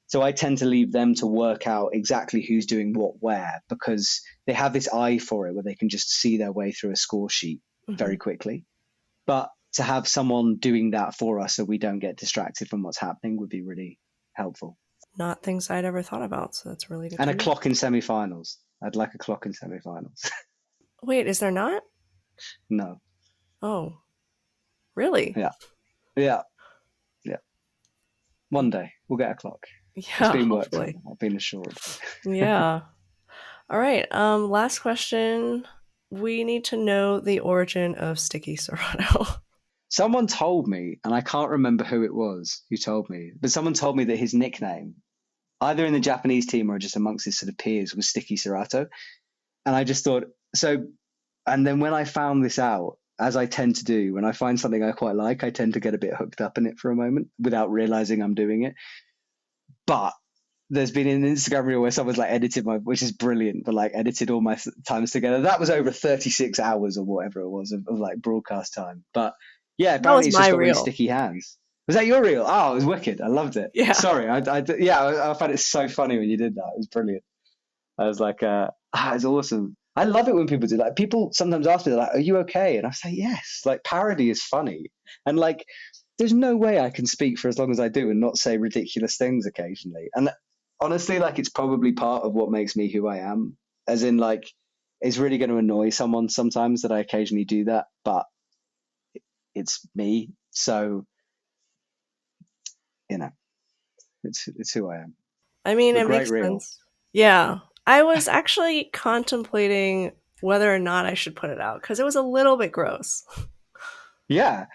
So I tend to leave them to work out exactly who's doing what where, because they have this eye for it where they can just see their way through a score sheet very quickly. But to have someone doing that for us so we don't get distracted from what's happening would be really helpful. Not things I'd ever thought about, so that's really good. And a clock in semifinals. I'd like a clock in semifinals. Wait, is there not? No. Oh, really? Yeah. One day we'll get a clock. Yeah, it's been worked on. I've been assured. Yeah. All right. Last question. We need to know the origin of Sticky Sorato. Someone told me, and I can't remember who it was who told me, but someone told me that his nickname, either in the Japanese team or just amongst his sort of peers, was Sticky Sorato. And I just thought, and then when I found this out, as I tend to do, when I find something I quite like, I tend to get a bit hooked up in it for a moment without realizing I'm doing it. But there's been an Instagram reel where someone's edited which is brilliant, but edited all my times together. That was over 36 hours or whatever it was of broadcast time. But yeah, apparently it's just got really sticky hands. Was that your reel? Oh, it was wicked. I loved it. Yeah. Sorry. I found it so funny when you did that. It was brilliant. I was like, it's awesome. I love it when people do that. People sometimes ask me, are you okay? And I say, yes. Parody is funny. And there's no way I can speak for as long as I do and not say ridiculous things occasionally. And honestly, it's probably part of what makes me who I am. As in, it's really going to annoy someone sometimes that I occasionally do that, but it's me. So, it's who I am. I mean, it makes sense. Yeah. I was actually contemplating whether or not I should put it out because it was a little bit gross. Yeah,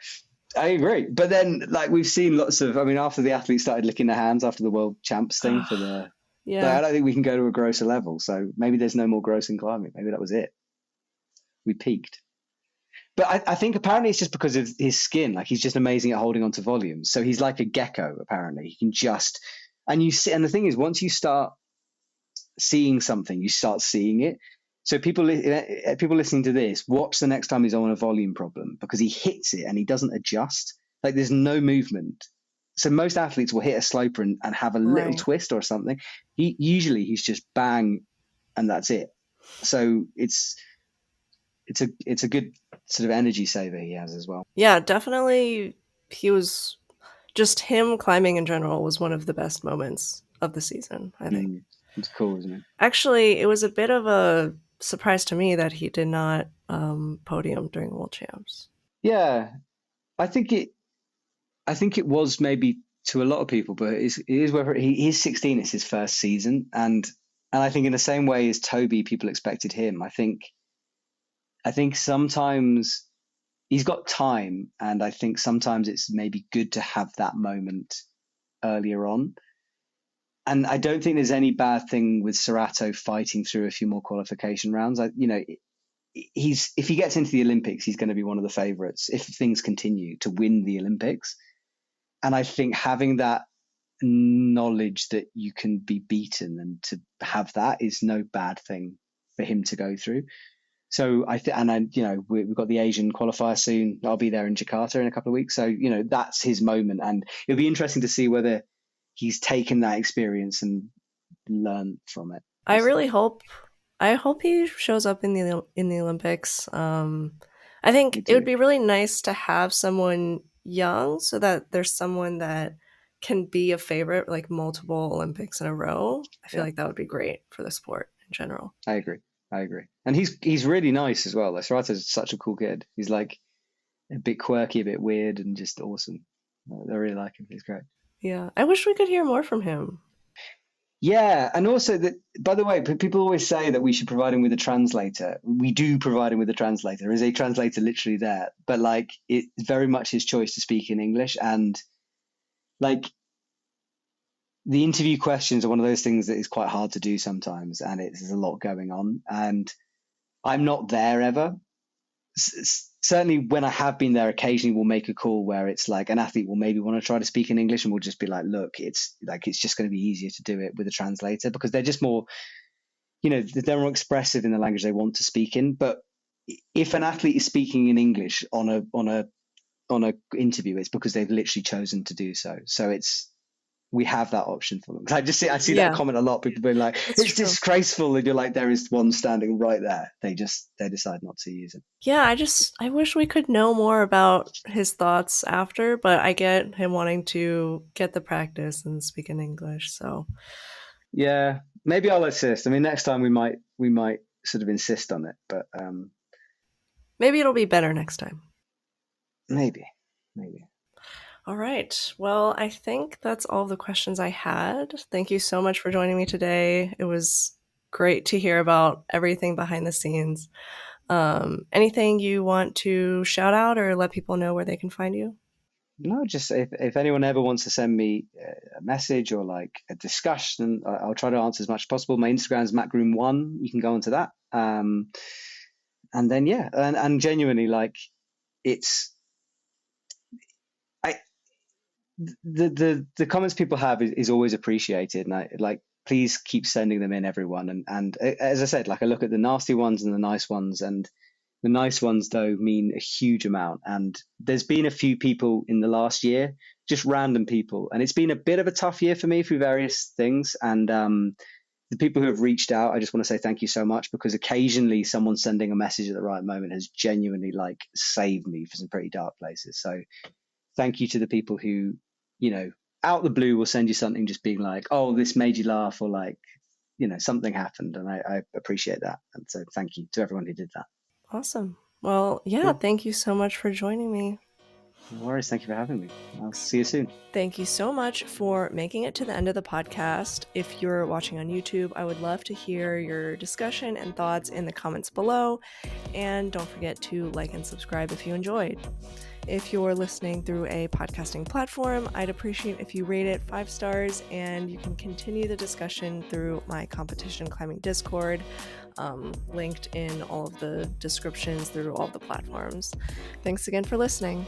I agree. But then, we've seen lots of, after the athletes started licking their hands after the world champs thing for the, I don't think we can go to a grosser level. So maybe there's no more gross in climbing. Maybe that was it. We peaked. But I think apparently it's just because of his skin. Like he's just amazing at holding on to volumes. So he's like a gecko. Apparently, he can just and you see. And the thing is, once you start seeing something, you start seeing it. So people listening to this, watch the next time he's on a volume problem because he hits it and he doesn't adjust. Like there's no movement. So most athletes will hit a sloper and have a little Right. twist or something. He's just bang, and that's it. So it's a good sort of energy saver he has as well. Yeah, definitely. He was just him climbing in general was one of the best moments of the season, I think. It's cool, isn't it? Actually, it was a bit of a surprise to me that he did not podium during World Champs. Yeah, I think it was maybe to a lot of people, but it is whether he's 16. It's his first season, and I think in the same way as Toby, people expected him. I think sometimes he's got time, and I think sometimes it's maybe good to have that moment earlier on. And I don't think there's any bad thing with Sorato fighting through a few more qualification rounds. If he gets into the Olympics, he's going to be one of the favorites if things continue to win the Olympics. And I think having that knowledge that you can be beaten and to have that is no bad thing for him to go through. So we've got the Asian qualifier soon. I'll be there in Jakarta in a couple of weeks. So, that's his moment. And it'll be interesting to see whether he's taken that experience and learned from it. I hope he shows up in the Olympics. I think it would be really nice to have someone young so that there's someone that can be a favorite like multiple Olympics in a row. I feel like that would be great for the sport in general. I agree. And he's really nice as well. Like Sorato's such a cool kid. He's like a bit quirky, a bit weird, and just awesome. I really like him. He's great. Yeah, I wish we could hear more from him. Yeah, and also that, by the way, people always say that we should provide him with a translator. We do provide him with a translator. There is a translator literally there, but like it's very much his choice to speak in English. And like the interview questions are one of those things that is quite hard to do sometimes, and there's a lot going on. And I'm not there ever. Certainly when I have been there, occasionally we'll make a call where it's like an athlete will maybe want to try to speak in English, and we'll just be like, look, it's just going to be easier to do it with a translator because they're just more, they're more expressive in the language they want to speak in. But if an athlete is speaking in English on a interview, it's because they've literally chosen to do so. So we have that option for them. I see that comment a lot. People being like, it's disgraceful. And you're like, there is one standing right there. They decide not to use it. Yeah, I wish we could know more about his thoughts after, but I get him wanting to get the practice and speak in English. So yeah, maybe I'll assist. I mean, next time we might sort of insist on it, but maybe it'll be better next time. Maybe. All right. Well, I think that's all the questions I had. Thank you so much for joining me today. It was great to hear about everything behind the scenes. Anything you want to shout out or let people know where they can find you? No, just if anyone ever wants to send me a message or like a discussion, I'll try to answer as much as possible. My Instagram is Matt Groom 1. You can go onto that. And then, yeah, and genuinely, like, the comments people have is always appreciated, and I like, please keep sending them in, everyone. And as I said, like, I look at the nasty ones and the nice ones, and the nice ones though mean a huge amount. And there's been a few people in the last year, just random people, and it's been a bit of a tough year for me through various things. And the people who have reached out, I just want to say thank you so much, because occasionally someone sending a message at the right moment has genuinely like saved me for some pretty dark places. So thank you to the people who, out the blue will send you something just being like, oh, this made you laugh, or like, something happened. And I appreciate that. And so thank you to everyone who did that. Awesome. Well, yeah, cool. Thank you so much for joining me. No worries. Thank you for having me. I'll see you soon. Thank you so much for making it to the end of the podcast. If you're watching on YouTube, I would love to hear your discussion and thoughts in the comments below. And don't forget to like and subscribe if you enjoyed. If you're listening through a podcasting platform, I'd appreciate if you rate it 5 stars, and you can continue the discussion through my competition climbing Discord, linked in all of the descriptions through all the platforms. Thanks again for listening.